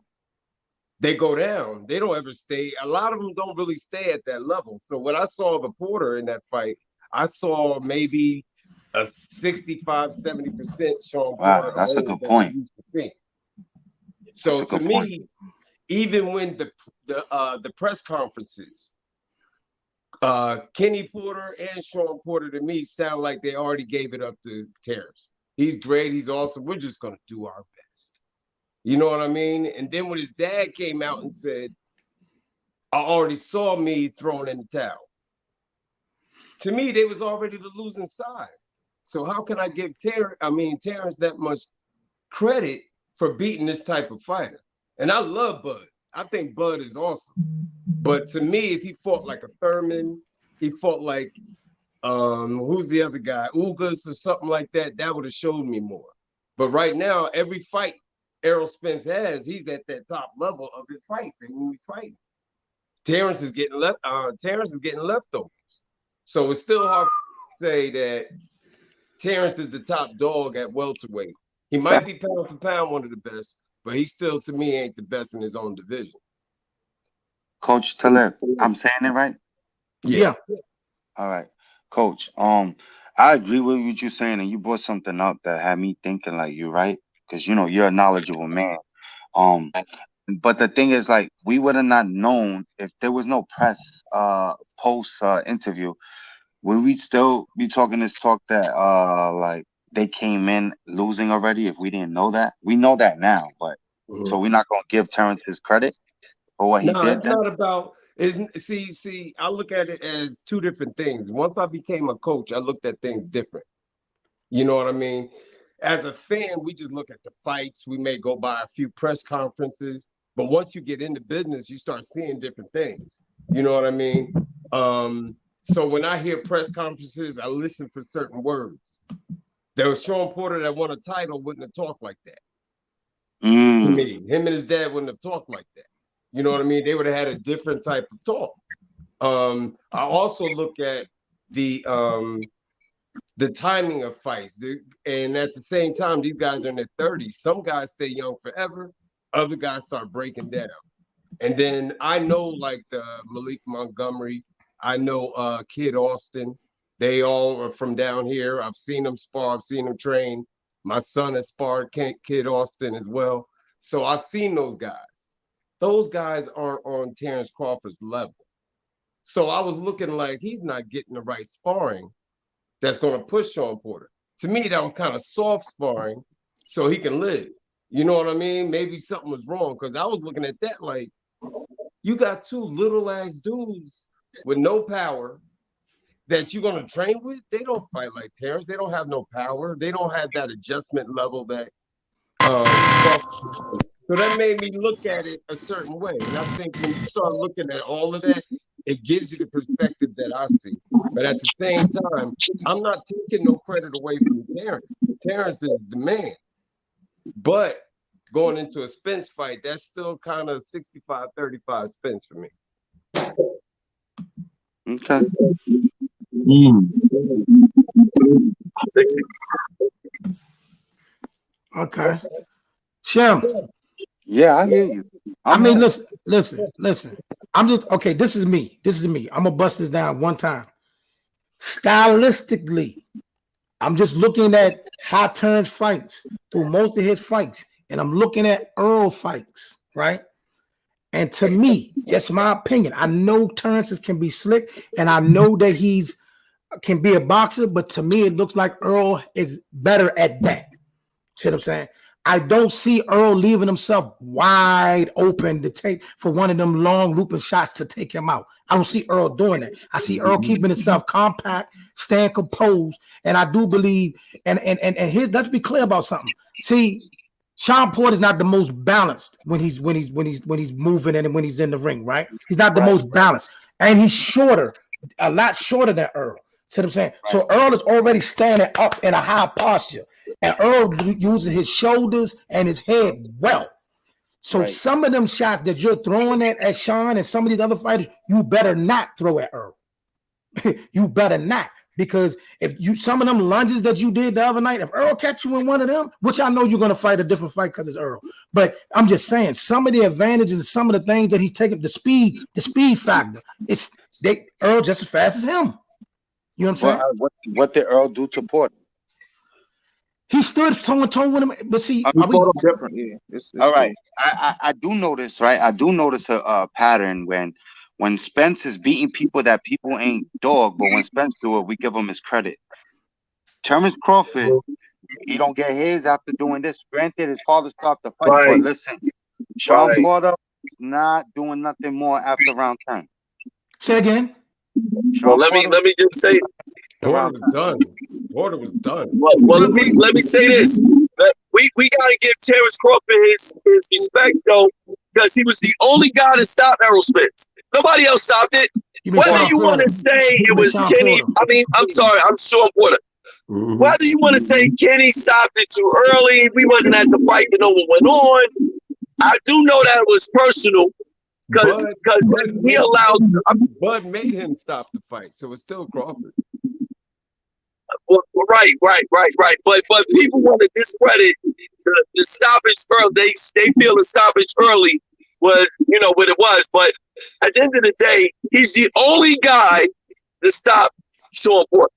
G: they go down. They don't ever stay. A lot of them don't really stay at that level. So when I saw the Porter in that fight, I saw maybe a 65-70% Shawn Porter.
A: Wow, that's a good point.
G: So to me, even when the press conferences, Kenny Porter and Shawn Porter to me sound like they already gave it up to Terrence. He's great. He's awesome. We're just gonna do our best. You know what I mean? And then when his dad came out and said, "I already saw me throwing in the towel." To me, they was already the losing side. So how can I give Terrence that much credit for beating this type of fighter? And I love Bud. I think Bud is awesome. But to me, if he fought like a Thurman, he fought like who's the other guy, Ugas or something like that, that would have showed me more. But right now, every fight Errol Spence has, he's at that top level of his fights when he's fighting. Terrence is getting leftovers. So it's still hard to say that Terrence is the top dog at welterweight. He might be pound for pound one of the best, but he still, to me, ain't the best in his own division.
A: Coach Talib, I'm saying it right?
B: Yeah.
A: All right. Coach, I agree with what you're saying, and you brought something up that had me thinking like you're right, because you know you're a knowledgeable man. But the thing is, like, we would have not known if there was no press post interview. Would we still be talking this talk that like they came in losing already if we didn't know that? We know that now, but so we're not gonna give Terrence his credit for what he did.
G: No, it's not about see, I look at it as two different things. Once I became a coach, I looked at things different. You know what I mean? As a fan, we just look at the fights. We may go by a few press conferences, but once you get into business, you start seeing different things. You know what I mean? So when I hear press conferences, I listen for certain words. There was Shawn Porter that won a title, wouldn't have talked like that. To me, him and his dad wouldn't have talked like that. You know what I mean? They would have had a different type of talk. I also look at the timing of fights, and at the same time, these guys are in their 30s. Some guys stay young forever. Other guys start breaking down. And then I know like the Malik Montgomery, I know Kid Austin. They all are from down here. I've seen them spar. I've seen them train. My son has sparred Kid Austin as well. So I've seen those guys. Those guys aren't on Terrence Crawford's level. So I was looking like he's not getting the right sparring that's going to push Shawn Porter. To me, that was kind of soft sparring so he can live. You know what I mean? Maybe something was wrong because I was looking at that like, you got two little ass dudes with no power, that you're gonna train with, they don't fight like Terrence. They don't have no power. They don't have that adjustment level that so that made me look at it a certain way. And I think when you start looking at all of that, it gives you the perspective that I see. But at the same time, I'm not taking no credit away from Terrence. Terrence is the man. But going into a Spence fight, that's still kind of 65-35 Spence for me.
A: Okay.
B: Okay. Shem.
A: Yeah, I hear you.
B: I mean, listen. I'm just okay. This is me. I'm gonna bust this down one time. Stylistically, I'm just looking at how Terrence fights through most of his fights, and I'm looking at Earl fights, right? And to me, just my opinion, I know Terrence can be slick, and I know that he's can be a boxer, but to me, it looks like Earl is better at that. See what I'm saying? I don't see Earl leaving himself wide open to take for one of them long looping shots to take him out. I don't see Earl doing that. I see Earl keeping himself compact, staying composed, and I do believe. And here, let's be clear about something. See, Shawn Porter is not the most balanced when he's moving and when he's in the ring, right? He's not the most balanced, and he's shorter, a lot shorter than Earl. See what I'm saying? Right. So Earl is already standing up in a high posture, and Earl uses his shoulders and his head well. So some of them shots that you're throwing at Shawn and some of these other fighters, you better not throw at Earl. You better not, because if you some of them lunges that you did the other night, if Earl catch you in one of them, which I know you're going to fight a different fight because it's Earl, but I'm just saying some of the advantages and some of the things that he's taking, the speed factor, Earl just as fast as him. You know what I'm saying?
A: What did Earl do to Porter?
B: He stood toe and toe with him, but see,
E: different. Yeah.
A: All right. I do notice, right? I do notice a pattern when Spence is beating people that people ain't dog, but when Spence do it, we give him his credit. Terrence Crawford, he don't get his after doing this. Granted, his father stopped the fight, but listen, Shawn Porter not doing nothing more after round 10.
B: Say again.
F: Well, let me just say,
G: Porter was done. Porter was done.
F: Well, let me say this. We gotta give Terrence Crawford his respect though, because he was the only guy to stop Errol Spence. Nobody else stopped it. Whether you want to say it was Kenny, I'm sorry, I'm Shawn Porter. Mm-hmm. Whether you want to say Kenny stopped it too early, we wasn't at the fight that no one went on. I do know that it was personal. Because he allowed
G: Bud made him stop the fight, so it's still Crawford.
F: Well, right. But people want to discredit the stoppage early. They feel the stoppage early was what it was. But at the end of the day, he's the only guy to stop Shawn Porter.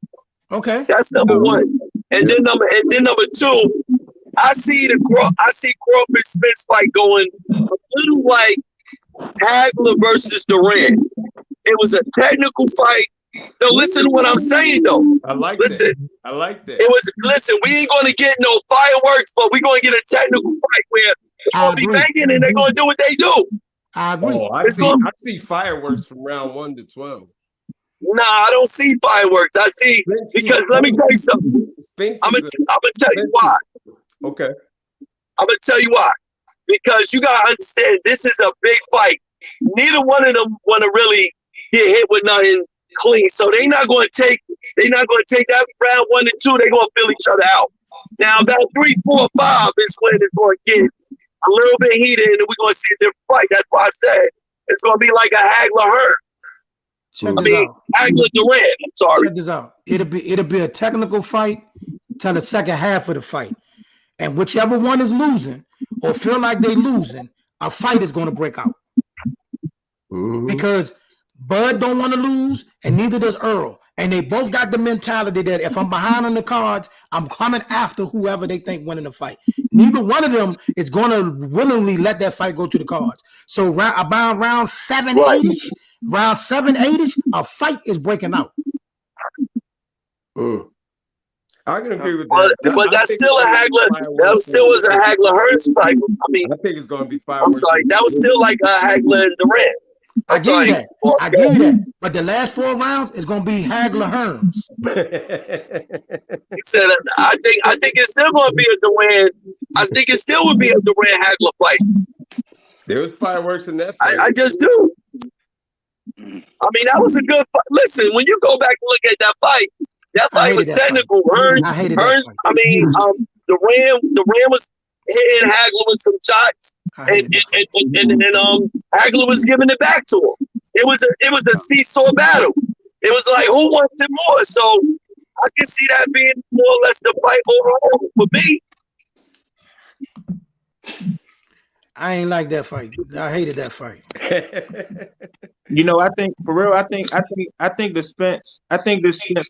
B: Okay,
F: that's number one. And then number two, I see Crawford Spence fight going a little like Hagler versus Durant. It was a technical fight. No, listen to what I'm saying though.
G: I like
F: that. It was we ain't gonna get no fireworks, but we're gonna get a technical fight where they're gonna be banging and they're gonna do what they do.
B: I agree.
G: Oh, I see fireworks from round 1 to 12.
F: Nah, I don't see fireworks. I see because let me tell you something. I'm gonna tell you why.
G: Okay.
F: I'm gonna tell you why. Because you gotta understand, this is a big fight. Neither one of them want to really get hit with nothing clean, so they're not going to take that round 1 and 2. They're going to fill each other out. Now, about 3, 4, 5 is when it's going to get a little bit heated, and we're going to see a different fight. That's why I said it's going to be like a Hagler Hurt. Hagler Durant. I'm sorry.
B: Check this out. It'll be a technical fight till the second half of the fight, and whichever one is losing or feel like they're losing, a fight is going to break out. Mm-hmm. Because Bud don't want to lose, and neither does Earl. And they both got the mentality that if I'm behind on the cards, I'm coming after whoever they think winning the fight. Neither one of them is going to willingly let that fight go to the cards. So about round 7, 8-ish, a fight is breaking out.
G: I can agree with that.
F: But that's still a Hagler. That still was a Hagler Hurst fight. I
G: think it's going to be 5.
F: I'm sorry. That was still like a Hagler and Durant.
B: I give you that. I give you that. But the last 4 rounds is gonna be Hagler Hearns.
F: He said, I think it's still gonna be a Durant. I think it still would be a Durant Hagler fight.
G: There was fireworks in that fight.
F: I just do. I mean, that was a good fight. Listen, when you go back and look at that fight was technical. Hearns, I mean, Durant was hitting Hagler with some shots, and Hagler was giving it back to him. It was a seesaw battle. It was like, who wants it more? So I can see that being more or less the fight overall for me.
B: I ain't like that fight. I hated that fight.
E: You know, I think for real, I think the Spence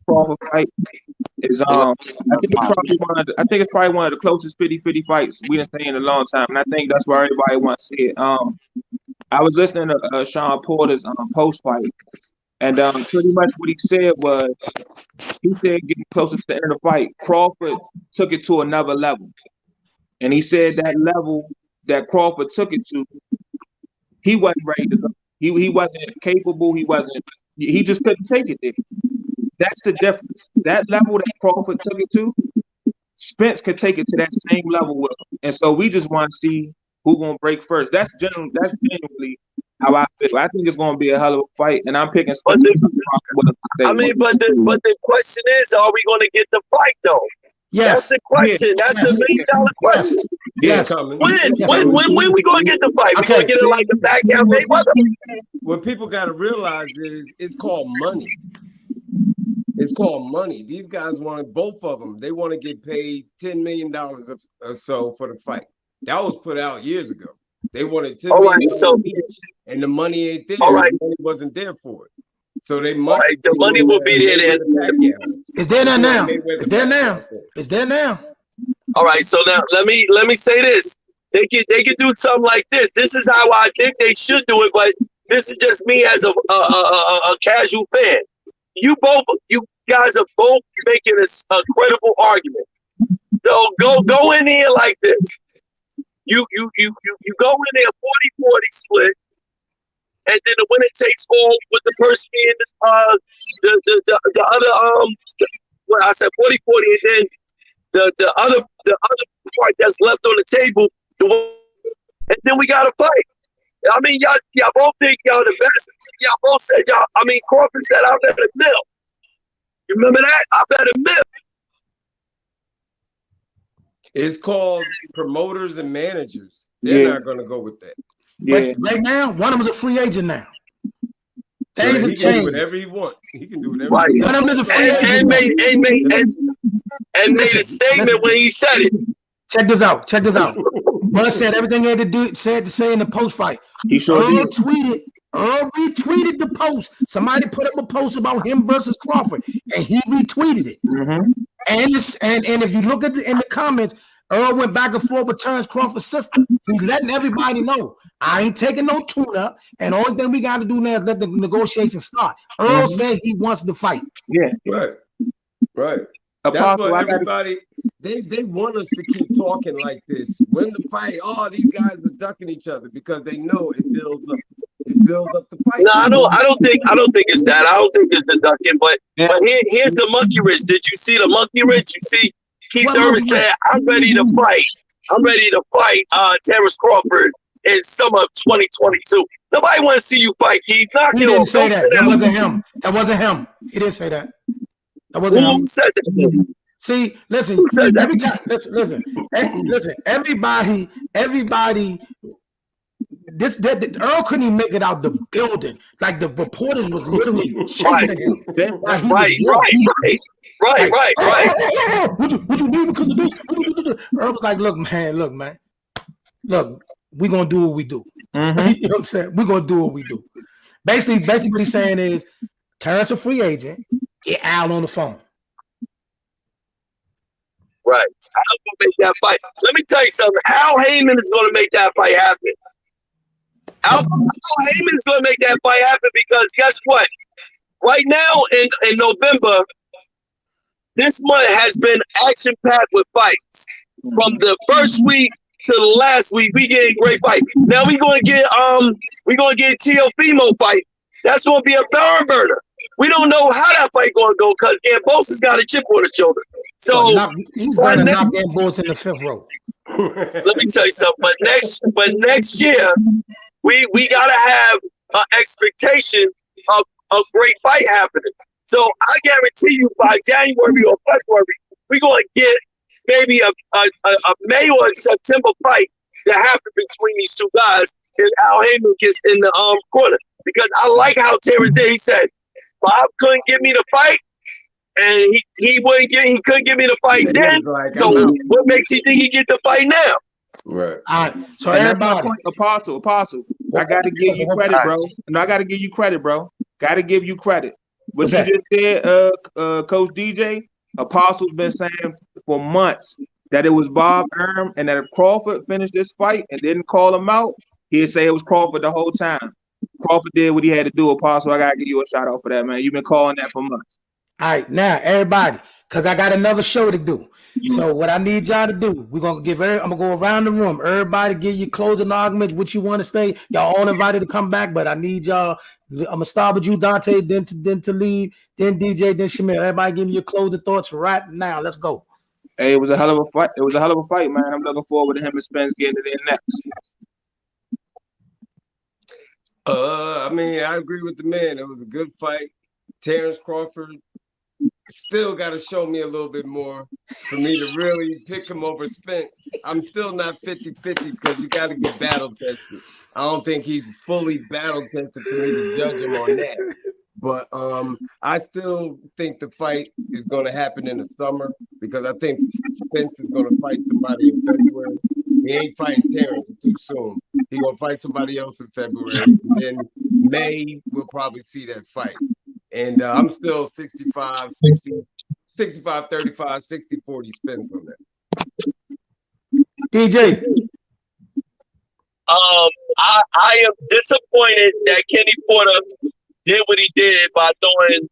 E: Crawford fight is I think it's probably one of the closest 50-50 fights we done seen in a long time, and I think that's why everybody wants to see it. I was listening to Shawn Porter's post fight, and pretty much what he said was, he said getting closer to the end of the fight, Crawford took it to another level, and he said that level that Crawford took it to, he wasn't ready to go. He wasn't capable. He just couldn't take it there. That's the difference. That level that Crawford took it to, Spence could take it to that same level with him. And so we just want to see who's gonna break first. That's genuinely how I feel. I think it's gonna be a hell of a fight, and I'm picking Spence.
F: But the question is, are we gonna get the fight though?
B: Yes.
F: That's the question. That's the $1 million question.
B: Yes.
F: When we gonna get the fight? We gonna get it like a backhand Mayweather?
G: What people gotta realize is it's called money. It's called money. These guys want, both of them, they want to get paid $10 million or so for the fight. That was put out years ago. They wanted $10 million each, and the money ain't there. The money wasn't there for it. So they money.
F: The money will be there.
B: It's there now. It's there now. It's there now.
F: All right. So now let me say this. They can do something like this. This is how I think they should do it, but this is just me as a casual fan. You guys are both making a credible argument. So go in here like this. You go in there 40-40 split, and then the winner takes all with the person in the other well, I said 40-40, and then the other part that's left on the table, and then we got to fight. I mean, y'all both think y'all the best. Y'all both said y'all. I mean, Crawford said I bet a mill. You remember that? I bet a mill.
G: It's called promoters and managers. They're not going to go with that.
B: Yeah. But right now, one of them is a free agent now. Things have changed.
G: He can do whatever he wants. He can do whatever he wants.
B: One of them is a free
F: agent. And made a statement when he said it.
B: Check this out. Bud said everything he had to say in the post fight.
E: He sure did.
B: Earl retweeted the post. Somebody put up a post about him versus Crawford, and he retweeted it.
E: Mm-hmm.
B: And if you look at in the comments, Earl went back and forth with Terrence Crawford's sister. He's letting everybody know, I ain't taking no tune-up, and the only thing we got to do now is let the negotiations start. Earl said he wants to fight.
G: Yeah, right. That's what everybody, they want us to keep talking like this. When the fight, these guys are ducking each other because they know it builds up. It builds up the fight.
F: No, I don't think it's that. I don't think it's the ducking, but here's the monkey wrench. Did you see the monkey wrench? You see Keith Thurman said, I'm ready to fight. I'm ready to fight Terrence Crawford in summer of 2022. Nobody want to see you fight, Keith.
B: He didn't say that. That wasn't him. He didn't say that. That wasn't him.
F: Who said that?
B: See, listen. Every time, listen. Everybody. Earl couldn't even make it out the building. Like the reporters was literally chasing him.
F: Right.
B: What you do because of this? Earl was like, look, man. Look, we gonna do what we do.
E: Mm-hmm.
B: You know what I'm saying? We're gonna do what we do. Basically what he's saying is, Terrence a free agent. Get Al on the phone.
F: Right. Al's gonna make that fight. Let me tell you something. Al Heyman is gonna make that fight happen. Al Heyman is gonna make that fight happen because guess what? Right now in November, this month has been action-packed with fights. From the first week to the last week, we getting great fight. Now we gonna get Teofimo fight. That's gonna be a barn burner. We don't know how that fight gonna go because Gambosa's got a chip on his shoulder. So
B: he's gonna knock Gambosa in the 5th row.
F: Let me tell you something. But next year, we gotta have an expectation of a great fight happening. So I guarantee you by January or February, we're gonna get maybe a May or September fight that happens between these two guys, and Al Heyman gets in the corner. Because I like how Terrence did. He said, Bob couldn't give me the fight, and he couldn't give me the fight then. Like, so what makes you think he get the fight now?
G: Right.
B: All right. So everybody,
E: Apostle, I gotta give you credit, bro. No, I gotta give you credit, bro. Gotta give you credit. What you just said, Coach DJ, Apostle's been saying for months that it was Bob Arum, and that if Crawford finished this fight and didn't call him out, he'd say it was Crawford the whole time. Crawford did what he had to do, Apostle. I gotta give you a shout out for that, man. You've been calling that for months.
B: All right, now everybody, because I got another show to do. So what I need y'all to do, I'm gonna go around the room. Everybody give your closing arguments, what you want to say. Y'all all invited to come back, but I need y'all. I'm gonna start with you, Dante, then to leave, then DJ, then Shamil. Everybody give me your closing thoughts right now. Let's go.
E: Hey, it was a hell of a fight. It was a hell of a fight, man. I'm looking forward to him and Spence getting it in next.
G: I mean, I agree with the man. It was a good fight. Terrence Crawford still got to show me a little bit more for me to really pick him over Spence. I'm still not 50-50 because you got to get battle tested. I don't think he's fully battle tested for me to judge him on that. But I still think the fight is going to happen in the summer because I think Spence is going to fight somebody in February. He ain't fighting Terrence. It's too soon. He's going to fight somebody else in February. And then May, we'll probably see that fight. And I'm still 65, 35, 60, 40 Spence on that.
B: DJ.
F: I am disappointed that Kenny Porter did what he did by throwing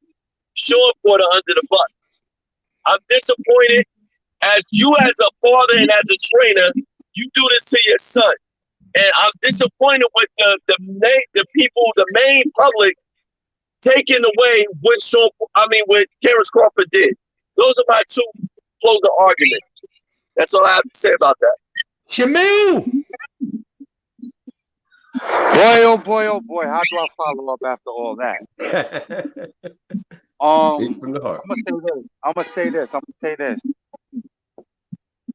F: Shawn Porter under the bus. I'm disappointed as a father and as a trainer, you do this to your son. And I'm disappointed with the people, the main public, taking away what Terrence Crawford did. Those are my two closing arguments. That's all I have to say about that.
B: Shamil!
A: Boy, oh boy, how do I follow up after all that?
G: From the heart.
A: I'm gonna say this.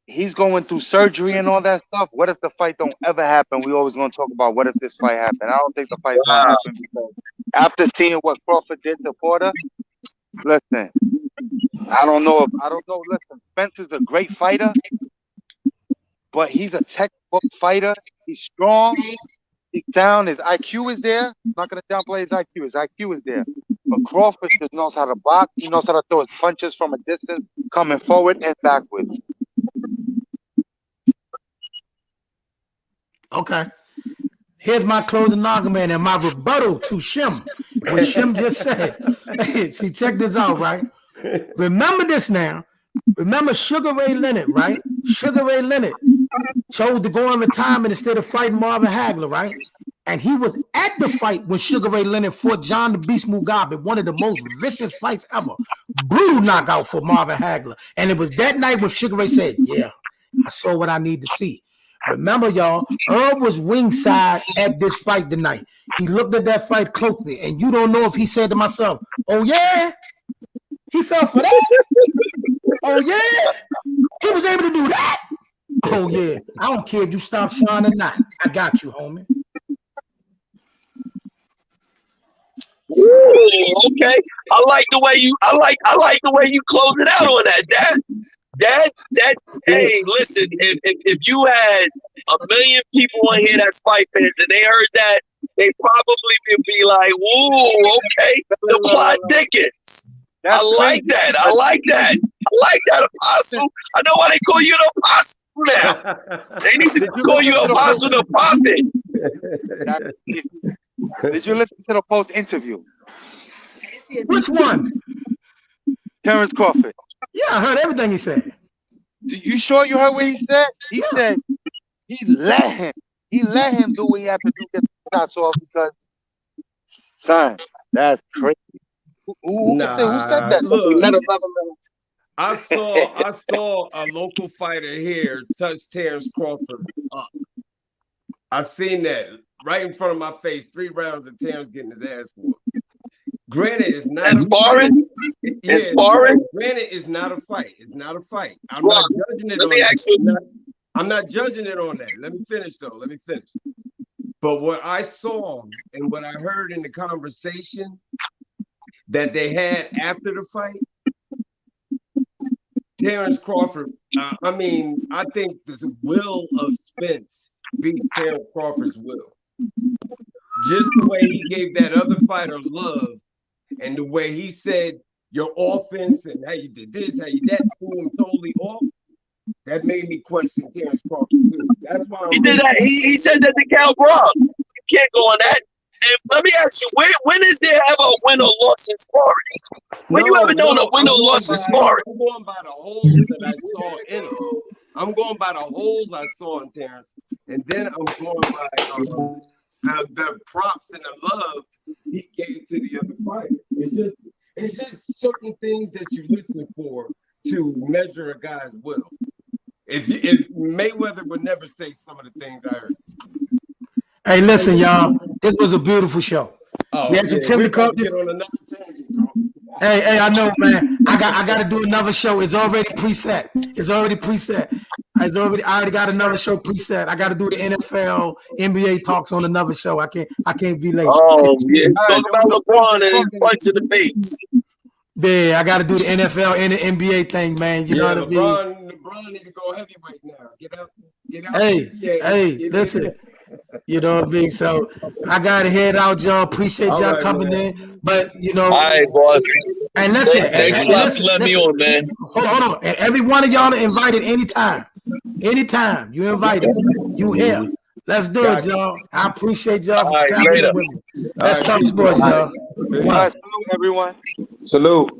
A: He's going through surgery and all that stuff. What if the fight don't ever happen? We always gonna talk about what if this fight happened. I don't think the fight's gonna happen because after seeing what Crawford did to Porter, listen, I don't know. Listen, Spence is a great fighter, but he's a textbook fighter. He's strong. He's down. His IQ is there. I'm not gonna downplay his IQ. His IQ is there. But Crawford just knows how to box. He knows how to throw his punches from a distance, coming forward and backwards.
B: Okay. Here's my closing argument and my rebuttal to Shim. What Shim just said. See, check this out, right? Remember this now. Remember Sugar Ray Leonard, right? Sugar Ray Leonard chose to go on retirement instead of fighting Marvin Hagler, right? And he was at the fight when Sugar Ray Leonard fought John the Beast Mugabe, one of the most vicious fights ever. Brutal knockout for Marvin Hagler. And it was that night when Sugar Ray said, yeah, I saw what I need to see. Remember, y'all, Earl was ringside at this fight tonight. He looked at that fight closely, and you don't know if he said to myself, oh, yeah? He fell for that? Oh, yeah? He was able to do that? Oh, yeah. I don't care if you stop Shawn or not. I got you, homie.
F: Ooh, okay. I like the way you close it out on that. Hey, listen, if you had 1 million people on here that's fight fans and they heard that, they probably would be like, "Ooh, okay, the plot thickens." I like that, Apostle. I know why they call you the Apostle now. They need to call you Apostle the Prophet.
A: Did you listen to the post interview?
B: Which one?
A: Terrence Crawford.
B: Yeah, I heard everything he said.
A: You sure you heard what he said? He He let him do what he had to do, get the shots off because, son, that's crazy. Who said that?
G: Look, I saw a local fighter here touch Terrence Crawford up. I seen that right in front of my face. 3 rounds of Terrence getting his ass whooped. Granted, it's not
F: sparring.
G: Yeah,
F: sparring.
G: Granted, it's not a fight. It's not a fight. I'm
F: Well,
G: not judging it
F: let
G: on
F: me ask you.
G: I'm not judging it on that. Let me finish though. Let me finish. But what I saw and what I heard in the conversation that they had after the fight, Terrence Crawford, I think the will of Spence beats Terrence Crawford's will. Just the way he gave that other fighter love and the way he said your offense and how you did this, how you that, threw him totally off, that made me question Terrence Crawford too. That's why
F: He did that. He said that to Cal Brown. You can't go on that. And let me ask you, when is there ever a win or loss in sparring? When you ever known a win or loss in sparring?
G: I'm going by the holes that I saw in him. I'm going by the holes I saw in Terrence, and then I'm going by the props and the love he gave to the other fighter. It's just certain things that you listen for to measure a guy's will. If Mayweather would never say some of the things I heard.
B: Hey, listen, y'all. This was a beautiful show.
G: We had some Tim to come.
B: Hey, I know, man. I got to do another show. It's already preset. I already got another show preset. I got to do the NFL, NBA talks on another show. I can't be late.
F: Oh yeah, talk about LeBron and his bunch of debates.
B: Yeah, I got to do the NFL and the NBA thing, man. You know what I mean?
G: LeBron need to go heavyweight now. Get out.
B: Hey, listen. You know what I mean? So I gotta head out, y'all. Appreciate y'all coming in. But you know,
F: all right, boss.
B: And listen,
F: thanks a lot for letting me on, man.
B: Hold on. And every one of y'all are invited anytime. Anytime you invited. You here. Let's do it, y'all. I appreciate y'all for tapping in with me. Let's talk sports, y'all.
A: Salute, everyone.
E: Salute.